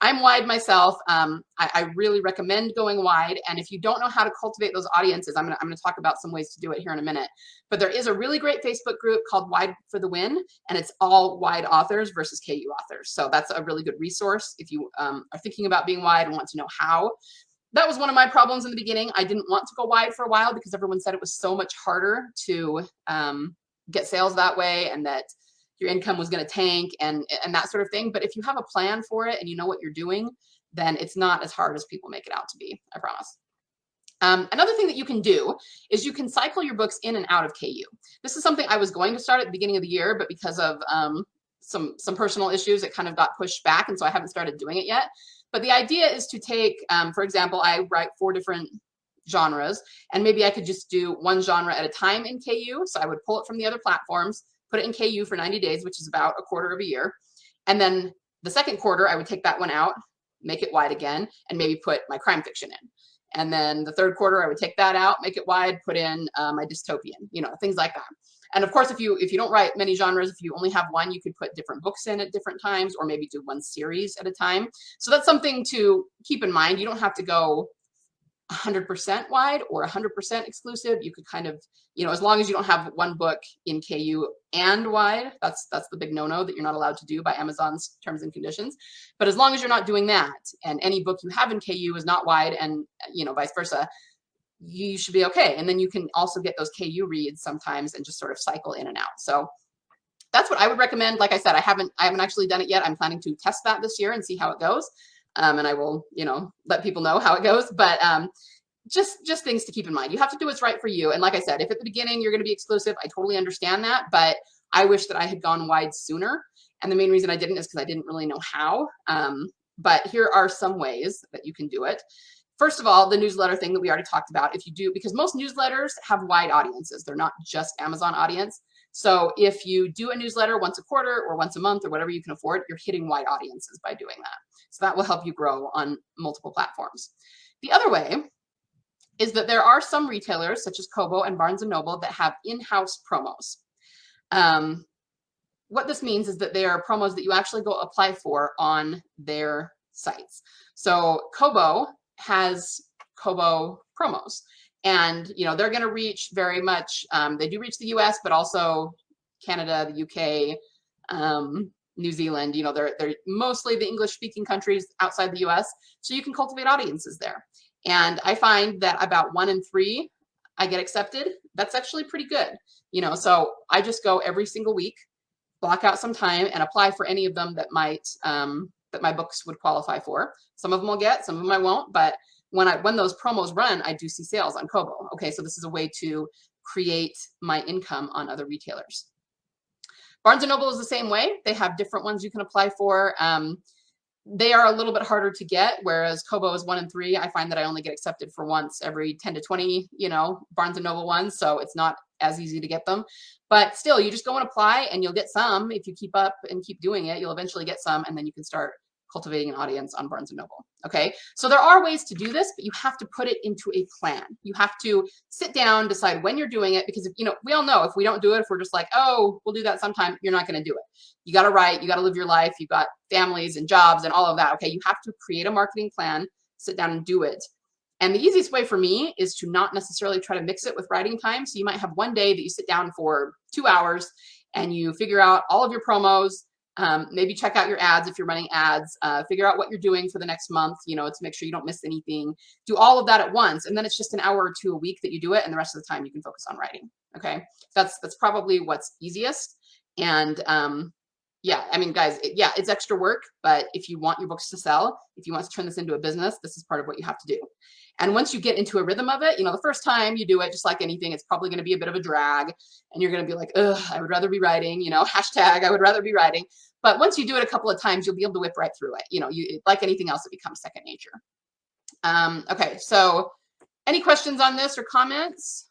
I'm wide myself. I really recommend going wide. And if you don't know how to cultivate those audiences, I'm gonna talk about some ways to do it here in a minute. But there is a really great Facebook group called Wide for the Win, and it's all wide authors versus KU authors. So that's a really good resource if you are thinking about being wide and want to know how. That was one of my problems in the beginning. I didn't want to go wide for a while because everyone said it was so much harder to get sales that way, and that your income was going to tank and that sort of thing. But if you have a plan for it and you know what you're doing, then it's not as hard as people make it out to be, I promise. Another thing that you can do is you can cycle your books in and out of KU. This is something I was going to start at the beginning of the year, but because of some personal issues, it kind of got pushed back, and so I haven't started doing it yet. But the idea is to take, for example, I write 4 different genres, and maybe I could just do one genre at a time in KU. So I would pull it from the other platforms, put it in KU for 90 days, which is about a quarter of a year. And then the second quarter, I would take that one out, make it wide again, and maybe put my crime fiction in. And then the third quarter, I would take that out, make it wide, put in my dystopian, things like that. And of course, if you don't write many genres, if you only have one, you could put different books in at different times, or maybe do one series at a time. So that's something to keep in mind. You don't have to go 100% wide or 100% exclusive. You could kind of, as long as you don't have one book in KU and wide, that's the big no-no that you're not allowed to do by Amazon's terms and conditions. But as long as you're not doing that, and any book you have in KU is not wide, and vice versa, you should be okay. And then you can also get those KU reads sometimes and just sort of cycle in and out. So that's what I would recommend. Like I said, I haven't actually done it yet. I'm planning to test that this year and see how it goes. And I will, let people know how it goes. But just things to keep in mind. You have to do what's right for you. And like I said, if at the beginning you're going to be exclusive, I totally understand that. But I wish that I had gone wide sooner. And the main reason I didn't is because I didn't really know how. But here are some ways that you can do it. First of all, the newsletter thing that we already talked about, if you do, because most newsletters have wide audiences. They're not just Amazon audience. So if you do a newsletter once a quarter or once a month or whatever you can afford, you're hitting wide audiences by doing that. So that will help you grow on multiple platforms. The other way is that there are some retailers such as Kobo and Barnes & Noble that have in-house promos. What this means is that they are promos that you actually go apply for on their sites. So Kobo has Kobo promos, and they're going to reach very much, they do reach the US, but also Canada, the UK, New Zealand. They're mostly the English speaking countries outside the US, so you can cultivate audiences there. And I find that about 1 in 3 I get accepted. That's actually pretty good. So I just go every single week, block out some time, and apply for any of them that might that my books would qualify for. Some of them I'll get, some of them I won't, but when those promos run, I do see sales on Kobo. Okay, so this is a way to create my income on other retailers. Barnes & Noble is the same way. They have different ones you can apply for. They are a little bit harder to get, whereas Kobo is 1 in 3. I find that I only get accepted for once every 10 to 20, Barnes & Noble ones, so it's not as easy to get them. But still, you just go and apply and you'll get some. If you keep up and keep doing it, you'll eventually get some, and then you can start cultivating an audience on Barnes & Noble. Okay, so there are ways to do this, but you have to put it into a plan. You have to sit down, decide when you're doing it, because we all know if we don't do it, if we're just like, oh, we'll do that sometime, you're not going to do it. You got to write, you got to live your life, you've got families and jobs and all of that. Okay, you have to create a marketing plan, sit down and do it. And the easiest way for me is to not necessarily try to mix it with writing time. So you might have one day that you sit down for 2 hours and you figure out all of your promos. Maybe check out your ads if you're running ads, figure out what you're doing for the next month, to make sure you don't miss anything. Do all of that at once, and then it's just an hour or 2 a week that you do it, and the rest of the time you can focus on writing. Okay, that's probably what's easiest. And yeah, I mean, guys, it's extra work, but if you want your books to sell, if you want to turn this into a business, this is part of what you have to do. And once you get into a rhythm of it, the first time you do it, just like anything, it's probably going to be a bit of a drag, and you're going to be like, ugh, I would rather be writing, hashtag I would rather be writing. But once you do it a couple of times, you'll be able to whip right through it. Like anything else, it becomes second nature. Okay, so any questions on this or comments?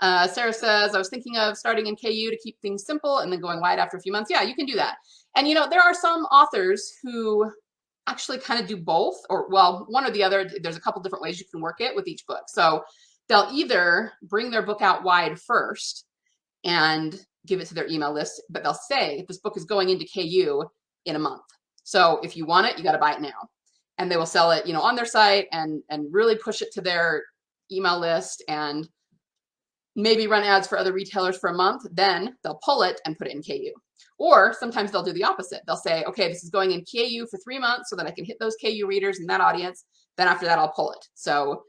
Sarah says, I was thinking of starting in KU to keep things simple and then going wide after a few months. Yeah, you can do that. And there are some authors who actually kind of do both, or well, one or the other. There's a couple different ways you can work it with each book. So they'll either bring their book out wide first and give it to their email list, but they'll say this book is going into KU in a month. So if you want it, you got to buy it now. And they will sell it, on their site and really push it to their email list and maybe run ads for other retailers for a month. Then they'll pull it and put it in KU. Or sometimes they'll do the opposite. They'll say, okay, this is going in KU for 3 months so that I can hit those KU readers and that audience. Then after that, I'll pull it. So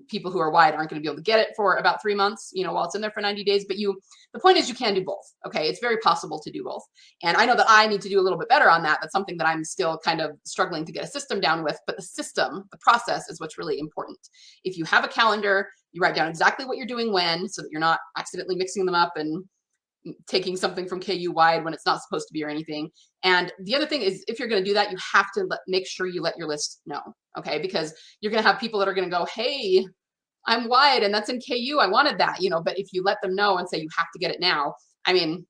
people who are wide aren't going to be able to get it for about 3 months, while it's in there for 90 days. But the point is you can do both. Okay, it's very possible to do both. And I know that I need to do a little bit better on that. That's something that I'm still kind of struggling to get a system down with. But the system, the process is what's really important. If you have a calendar, you write down exactly what you're doing when, so that you're not accidentally mixing them up and taking something from KU wide when it's not supposed to be or anything. And the other thing is, if you're going to do that, you have to make sure you let your list know, okay? Because you're going to have people that are going to go, hey, I'm wide and that's in KU, I wanted that, but if you let them know and say you have to get it now, I mean,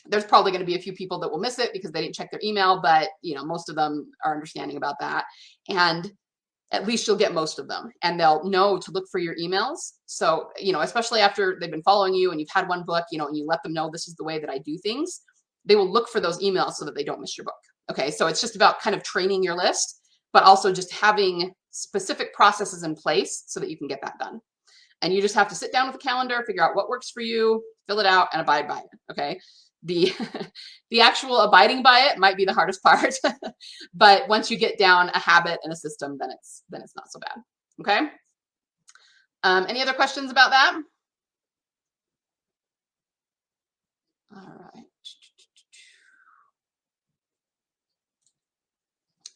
there's probably going to be a few people that will miss it because they didn't check their email, but most of them are understanding about that. And at least you'll get most of them, and they'll know to look for your emails. So, especially after they've been following you and you've had one book, and you let them know this is the way that I do things, they will look for those emails so that they don't miss your book. Okay, so it's just about kind of training your list, but also just having specific processes in place so that you can get that done. And you just have to sit down with a calendar, figure out what works for you, fill it out, and abide by it. Okay. The actual abiding by it might be the hardest part, but once you get down a habit and a system, then it's not so bad. Okay. Any other questions about that? All right.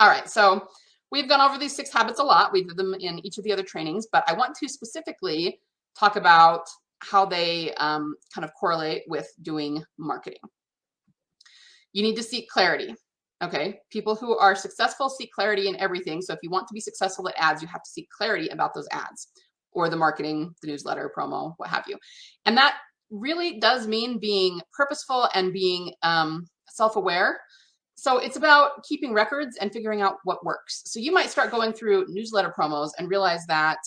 All right. So we've gone over these 6 habits a lot. We did them in each of the other trainings, but I want to specifically talk about how they kind of correlate with doing marketing. You need to seek clarity. Okay, people who are successful seek clarity in everything. So if you want to be successful at ads, you have to seek clarity about those ads or the marketing, the newsletter, promo, what have you. And that really does mean being purposeful and being self-aware. So it's about keeping records and figuring out what works. So you might start going through newsletter promos and realize that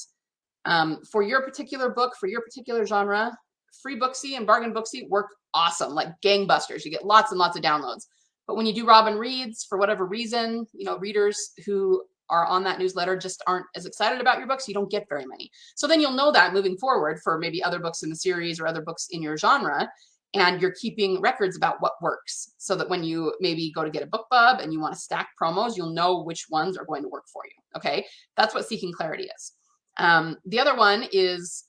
for your particular book, for your particular genre, Free Booksy and Bargain Booksy work awesome, like gangbusters. You get lots and lots of downloads. But when you do Robin Reads, for whatever reason, readers who are on that newsletter just aren't as excited about your books, you don't get very many. So then you'll know that moving forward for maybe other books in the series or other books in your genre, and you're keeping records about what works so that when you maybe go to get a BookBub and you want to stack promos, you'll know which ones are going to work for you. Okay, that's what seeking clarity is. The other one is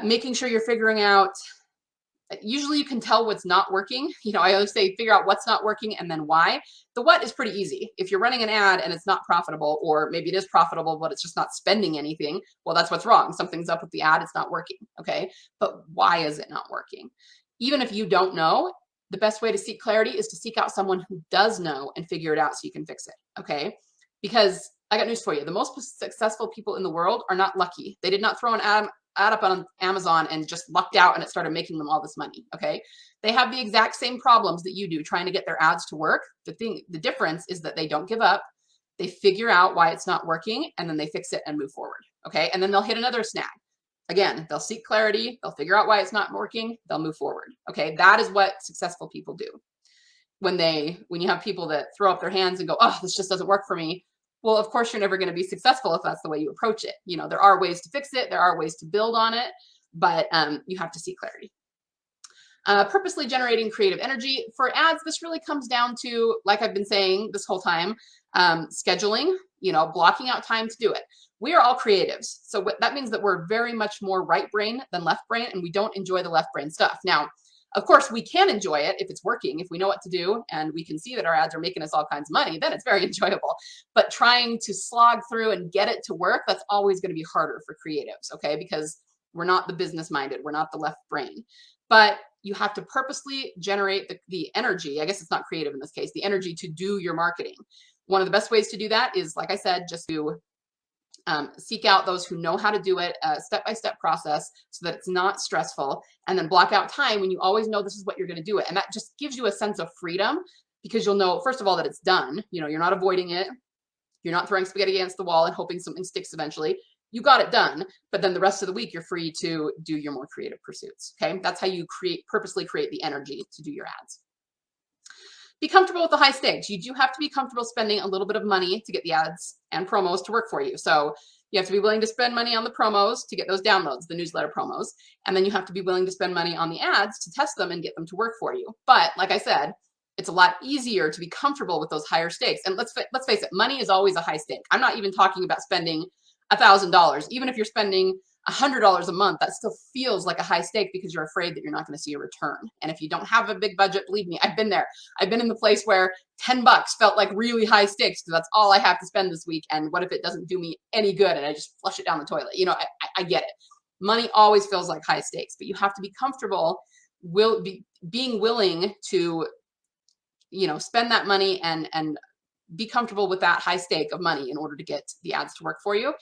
making sure you're figuring out Usually you can tell what's not working. I always say figure out what's not working and then why. The what is pretty easy. If you're running an ad and it's not profitable, or maybe it is profitable, but it's just not spending anything, well, that's what's wrong. Something's up with the ad. It's not working. Okay. But why is it not working? Even if you don't know, the best way to seek clarity is to seek out someone who does know and figure it out so you can fix it. Okay. Because I got news for you. The most successful people in the world are not lucky. They did not throw an ad up on Amazon and just lucked out and it started making them all this money. Okay. They have the exact same problems that you do trying to get their ads to work. The difference is that they don't give up. They figure out why it's not working and then they fix it and move forward. Okay. And then they'll hit another snag. Again, they'll seek clarity. They'll figure out why it's not working. They'll move forward. Okay. That is what successful people do. When you have people that throw up their hands and go, oh, this just doesn't work for me. Well, of course, you're never going to be successful if that's the way you approach it. There are ways to fix it. There are ways to build on it, but you have to seek clarity. Purposely generating creative energy. For ads, this really comes down to, like I've been saying this whole time, scheduling, blocking out time to do it. We are all creatives. So that means that we're very much more right brain than left brain, and we don't enjoy the left brain stuff. Now, of course, we can enjoy it if it's working, if we know what to do and we can see that our ads are making us all kinds of money, then it's very enjoyable. But trying to slog through and get it to work, that's always going to be harder for creatives, okay? Because we're not the business minded, we're not the left brain. But you have to purposely generate the energy, I guess it's not creative in this case, the energy to do your marketing. One of the best ways to do that is, like I said, just to seek out those who know how to do it, step-by-step process so that it's not stressful, and then block out time when you always know this is what you're going to do it. And that just gives you a sense of freedom because you'll know, first of all, that it's done. You're not avoiding it. You're not throwing spaghetti against the wall and hoping something sticks eventually. You got it done, but then the rest of the week, you're free to do your more creative pursuits. Okay. That's how you purposely create the energy to do your ads. Be comfortable with the high stakes. You do have to be comfortable spending a little bit of money to get the ads and promos to work for you. So you have to be willing to spend money on the promos to get those downloads, the newsletter promos. And then you have to be willing to spend money on the ads to test them and get them to work for you. But like I said, it's a lot easier to be comfortable with those higher stakes. And let's face it, money is always a high stake. I'm not even talking about spending $1,000. Even if you're spending $100 a month, that still feels like a high stake because you're afraid that you're not going to see a return. And if you don't have a big budget, believe me, I've been there. I've been in the place where $10 felt like really high stakes because that's all I have to spend this week. And what if it doesn't do me any good and I just flush it down the toilet? I get it. Money always feels like high stakes, but you have to be comfortable being willing to, spend that money and be comfortable with that high stake of money in order to get the ads to work for you.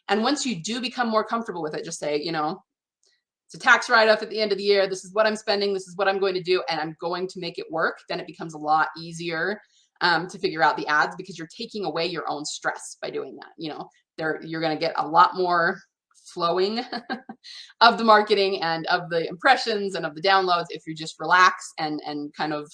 And once you do become more comfortable with it, just say, it's a tax write-off at the end of the year. This is what I'm spending. This is what I'm going to do. And I'm going to make it work. Then it becomes a lot easier to figure out the ads because you're taking away your own stress by doing that. You're going to get a lot more flowing of the marketing and of the impressions and of the downloads if you just relax and kind of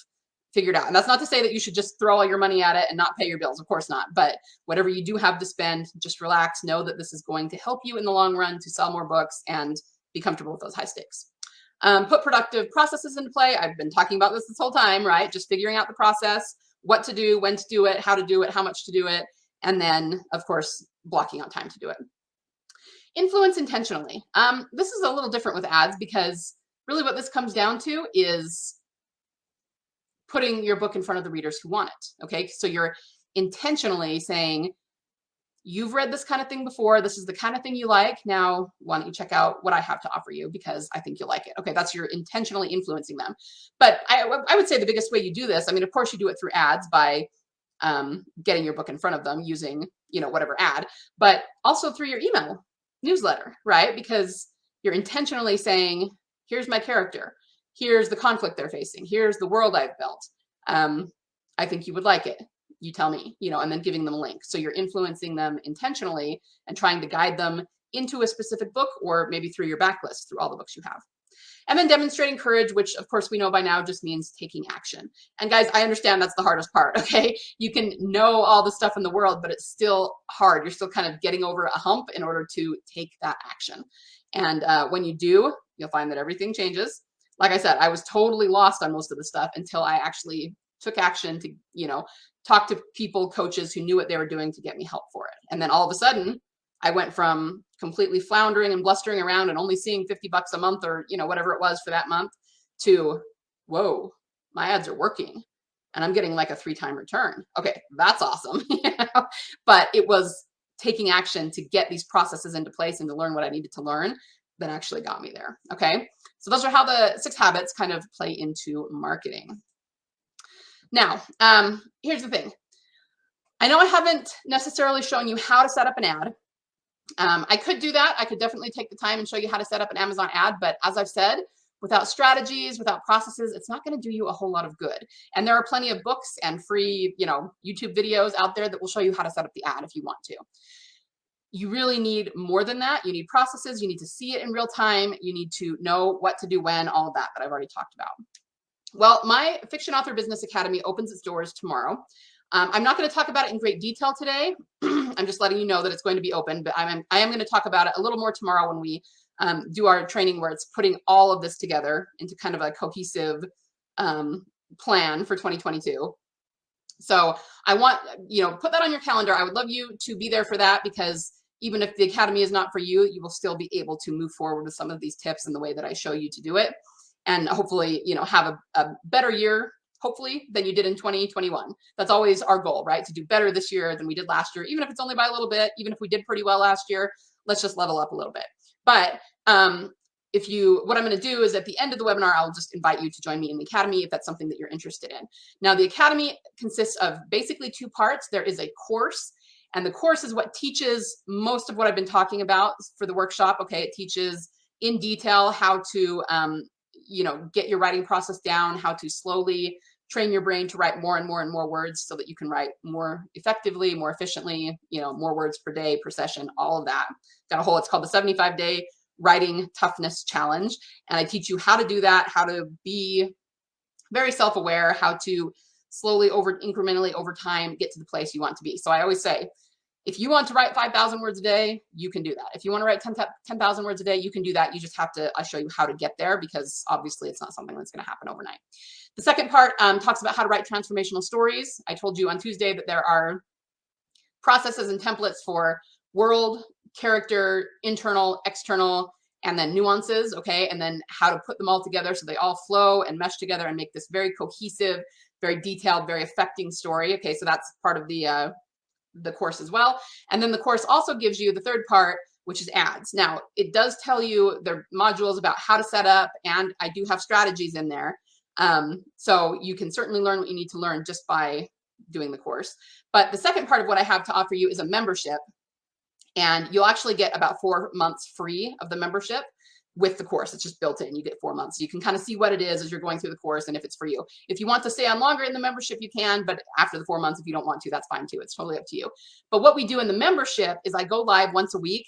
figure it out. And that's not to say that you should just throw all your money at it and not pay your bills. Of course not. But whatever you do have to spend, just relax. Know that this is going to help you in the long run to sell more books and be comfortable with those high stakes. Put productive processes into play. I've been talking about this whole time, right? Just figuring out the process, what to do, when to do it, how much to do it. And then, of course, blocking out time to do it. Influence intentionally. This is a little different with ads because really what this comes down to is putting your book in front of the readers who want it. Okay. So you're intentionally saying, you've read this kind of thing before. This is the kind of thing you like. Now, why don't you check out what I have to offer you because I think you'll like it. Okay. That's you're intentionally influencing them. But I would say the biggest way you do this, of course you do it through ads by getting your book in front of them using, whatever ad, but also through your email newsletter, right? Because you're intentionally saying, here's my character. Here's the conflict they're facing. Here's the world I've built. I think you would like it. You tell me, and then giving them a link. So you're influencing them intentionally and trying to guide them into a specific book or maybe through your backlist, through all the books you have. And then demonstrating courage, which of course we know by now just means taking action. And guys, I understand that's the hardest part, okay? You can know all the stuff in the world, but it's still hard. You're still kind of getting over a hump in order to take that action. And when you do, you'll find that everything changes. Like I said, I was totally lost on most of the stuff until I actually took action to, talk to people, coaches who knew what they were doing to get me help for it. And then all of a sudden, I went from completely floundering and blustering around and only seeing $50 a month or, whatever it was for that month to, whoa, my ads are working and I'm getting like a 3-time return. Okay, that's awesome. But it was taking action to get these processes into place and to learn what I needed to learn that actually got me there. Okay, so those are how the 6 habits kind of play into marketing. Now, here's the thing. I know I haven't necessarily shown you how to set up an ad. I could do that. I could definitely take the time and show you how to set up an Amazon ad. But as I've said, without strategies, without processes, it's not going to do you a whole lot of good. And there are plenty of books and free, YouTube videos out there that will show you how to set up the ad if you want to. You really need more than that. You need processes. You need to see it in real time. You need to know what to do when, all of that I've already talked about. Well, my Fiction Author Business Academy opens its doors tomorrow. I'm not going to talk about it in great detail today. I'm just letting you know that it's going to be open, but I am going to talk about it a little more tomorrow when we do our training where it's putting all of this together into kind of a cohesive plan for 2022. So I want, put that on your calendar. I would love you to be there for that, because even if the Academy is not for you, you will still be able to move forward with some of these tips and the way that I show you to do it. And hopefully, have a better year, hopefully, than you did in 2021. That's always our goal, right? To do better this year than we did last year, even if it's only by a little bit, even if we did pretty well last year, let's just level up a little bit. But what I'm going to do is at the end of the webinar, I'll just invite you to join me in the Academy if that's something that you're interested in. Now, the Academy consists of basically 2 parts. There is a course, and the course is what teaches most of what I've been talking about for the workshop. Okay, it teaches in detail how to get your writing process down, how to slowly train your brain to write more and more and more words so that you can write more effectively, more efficiently, more words per day, per session, all of that. It's called the 75-day writing toughness challenge. And I teach you how to do that, how to be very self-aware, how to slowly incrementally over time, get to the place you want to be. So I always say, if you want to write 5,000 words a day, you can do that. If you want to write 10,000 words a day, you can do that. You just have to, I show you how to get there, because obviously it's not something that's going to happen overnight. The second part talks about how to write transformational stories. I told you on Tuesday that there are processes and templates for world, character, internal, external, and then nuances, okay? And then how to put them all together so they all flow and mesh together and make this very cohesive, very detailed, very affecting story. Okay, so that's part of the course as well. And then the course also gives you the third part, which is ads. Now, it does tell you there are modules about how to set up, and I do have strategies in there. So you can certainly learn what you need to learn just by doing the course. But the second part of what I have to offer you is a membership. And you'll actually get about 4 months free of the membership with the course. It's just built in. You get 4 months. So you can kind of see what it is as you're going through the course and if it's for you. If you want to stay on longer in the membership, you can, but after the 4 months, if you don't want to, that's fine too. It's totally up to you. But what we do in the membership is I go live once a week.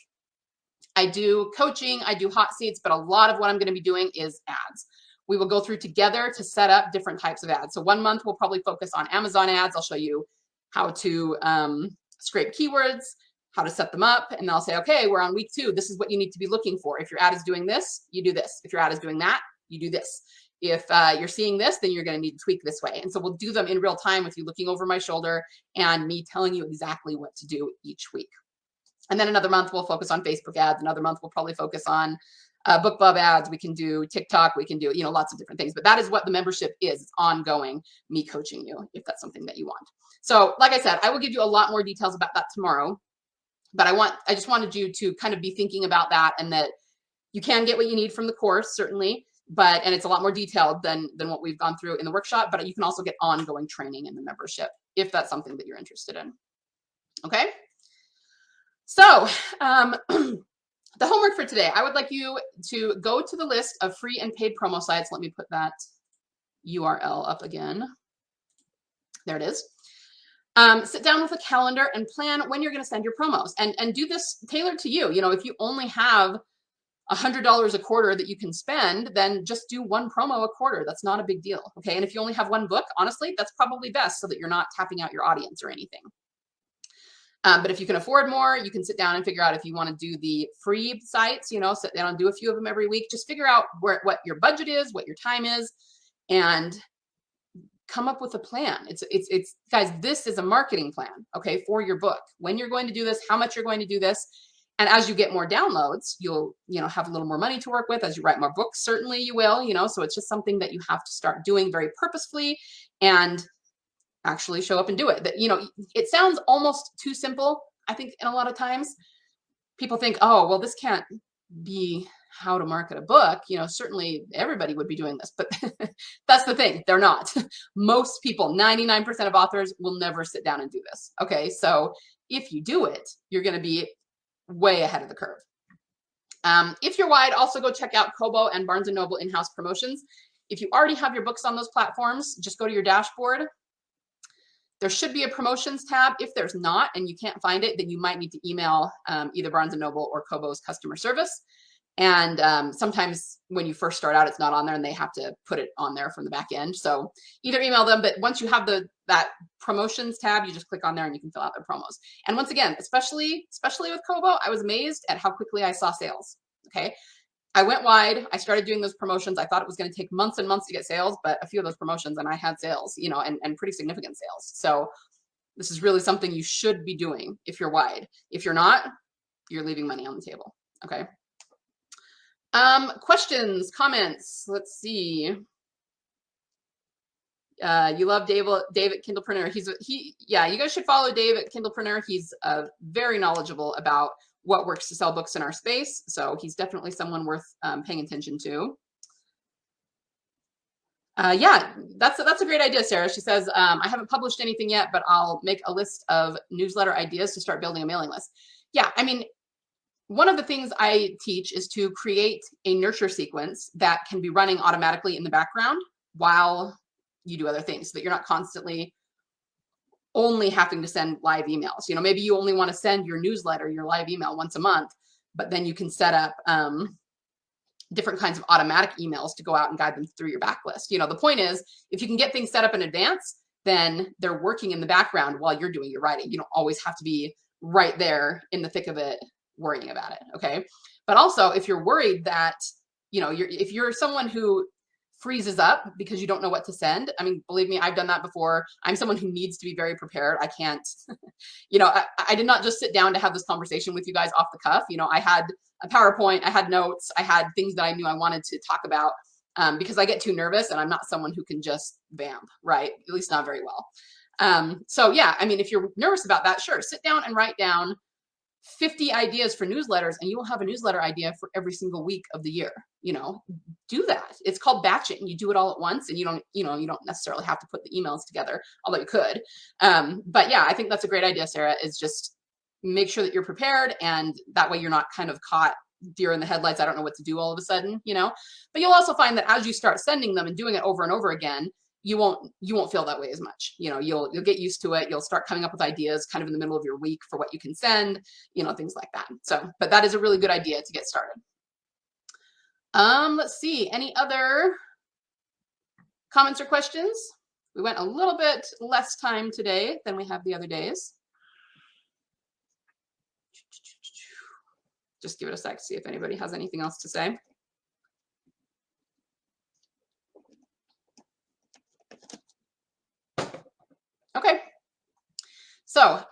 I do coaching, I do hot seats, but a lot of what I'm going to be doing is ads. We will go through together to set up different types of ads. So 1 month, we'll probably focus on Amazon ads. I'll show you how to scrape keywords, how to set them up, and then I'll say, okay, we're on week 2. This is what you need to be looking for. If your ad is doing this, you do this. If your ad is doing that, you do this. If you're seeing this, then you're going to need to tweak this way. And so we'll do them in real time with you looking over my shoulder and me telling you exactly what to do each week. And then another month, we'll focus on Facebook ads. Another month, we'll probably focus on BookBub ads. We can do TikTok. We can do, lots of different things. But that is what the membership is. It's ongoing, me coaching you, if that's something that you want. So like I said, I will give you a lot more details about that tomorrow. But I just wanted you to kind of be thinking about that, and that you can get what you need from the course, certainly, and it's a lot more detailed than what we've gone through in the workshop, but you can also get ongoing training in the membership if that's something that you're interested in. Okay? So the homework for today, I would like you to go to the list of free and paid promo sites. Let me put that URL up again. There it is. Sit down with a calendar and plan when you're going to send your promos, and do this tailored to you. If you only have $100 a quarter that you can spend, then just do 1 promo a quarter. That's not a big deal. Okay. And if you only have 1 book, honestly, that's probably best so that you're not tapping out your audience or anything. But if you can afford more, you can sit down and figure out if you want to do the free sites, sit down and do a few of them every week. Just figure out what your budget is, what your time is, and come up with a plan. It's guys, this is a marketing plan, okay, for your book. When you're going to do this, how much you're going to do this, And as you get more downloads, you'll, have a little more money to work with. As you write more books, certainly you will, so it's just something that you have to start doing very purposefully and actually show up and do it. That, it sounds almost too simple. I think in a lot of times people think, oh, well, this can't be how to market a book. Certainly everybody would be doing this, but that's the thing. They're not. Most people, 99% of authors will never sit down and do this. Okay. So if you do it, you're going to be way ahead of the curve. If you're wide, also go check out Kobo and Barnes & Noble in-house promotions. If you already have your books on those platforms, just go to your dashboard. There should be a promotions tab. If there's not, and you can't find it, then you might need to email either Barnes & Noble or Kobo's customer service. And sometimes when you first start out, it's not on there and they have to put it on there from the back end. So either email them, but once you have that promotions tab, you just click on there and you can fill out their promos. And once again, especially with Kobo, I was amazed at how quickly I saw sales. Okay. I went wide. I started doing those promotions. I thought it was going to take months and months to get sales, but a few of those promotions and I had sales, and pretty significant sales. So this is really something you should be doing if you're wide. If you're not, you're leaving money on the table. Okay. Questions, comments, let's see. You love Dave at Kindlepreneur. Yeah, you guys should follow Dave at Kindlepreneur. He's very knowledgeable about what works to sell books in our space. So he's definitely someone worth paying attention to. Yeah, that's a great idea, Sarah. She says, I haven't published anything yet, but I'll make a list of newsletter ideas to start building a mailing list. Yeah, I mean, one of the things I teach is to create a nurture sequence that can be running automatically in the background while you do other things, so that you're not constantly only having to send live emails. Maybe you only want to send your newsletter, your live email once a month, but then you can set up different kinds of automatic emails to go out and guide them through your backlist. The point is, if you can get things set up in advance, then they're working in the background while you're doing your writing. You don't always have to be right there in the thick of it worrying about it. Okay. But also if you're worried that, if you're someone who freezes up because you don't know what to send, I mean, believe me, I've done that before. I'm someone who needs to be very prepared. I can't, I did not just sit down to have this conversation with you guys off the cuff. I had a PowerPoint, I had notes, I had things that I knew I wanted to talk about because I get too nervous and I'm not someone who can just vamp, right? At least not very well. So yeah, I mean, if you're nervous about that, sure, sit down and write down 50 ideas for newsletters and you will have a newsletter idea for every single week of the year. Do that. It's called batching. You do it all at once and you don't necessarily have to put the emails together, although you could. But yeah, I think that's a great idea, Sarah, is just make sure that you're prepared, and that way you're not kind of caught deer in the headlights. I don't know what to do all of a sudden, but you'll also find that as you start sending them and doing it over and over again, you won't feel that way as much. You'll get used to it. You'll start coming up with ideas kind of in the middle of your week for what you can send, things like that. So, but that is a really good idea to get started. Let's see, any other comments or questions? We went a little bit less time today than we have the other days. Just give it a sec, see if anybody has anything else to say. Okay. So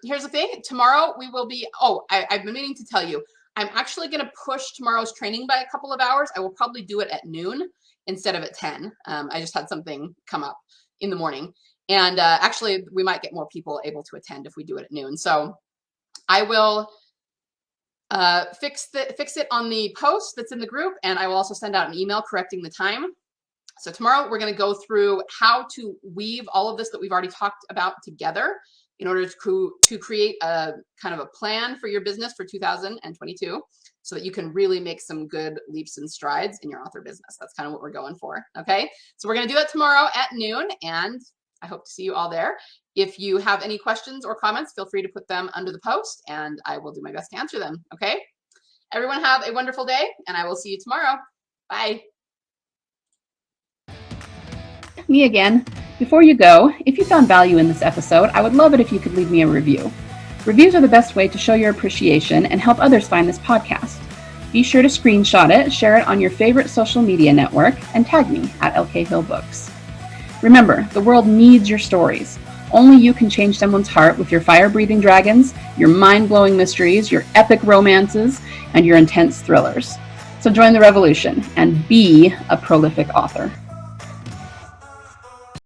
here's the thing. Tomorrow we will be, I've been meaning to tell you, I'm actually going to push tomorrow's training by a couple of hours. I will probably do it at noon instead of at 10. I just had something come up in the morning. And actually, we might get more people able to attend if we do it at noon. So I will fix it on the post that's in the group. And I will also send out an email correcting the time. So tomorrow we're going to go through how to weave all of this that we've already talked about together in order to create a kind of a plan for your business for 2022 so that you can really make some good leaps and strides in your author business. That's kind of what we're going for. Okay. So we're going to do that tomorrow at noon, and I hope to see you all there. If you have any questions or comments, feel free to put them under the post and I will do my best to answer them. Okay. Everyone have a wonderful day, and I will see you tomorrow. Bye. Me again. Before you go, if you found value in this episode, I would love it if you could leave me a review. Reviews are the best way to show your appreciation and help others find this podcast. Be sure to screenshot it, share it on your favorite social media network, and tag me at LK Hill Books. Remember, the world needs your stories. only you can change someone's heart with your fire-breathing dragons, your mind-blowing mysteries, your epic romances, and your intense thrillers. So join the revolution and be a prolific author.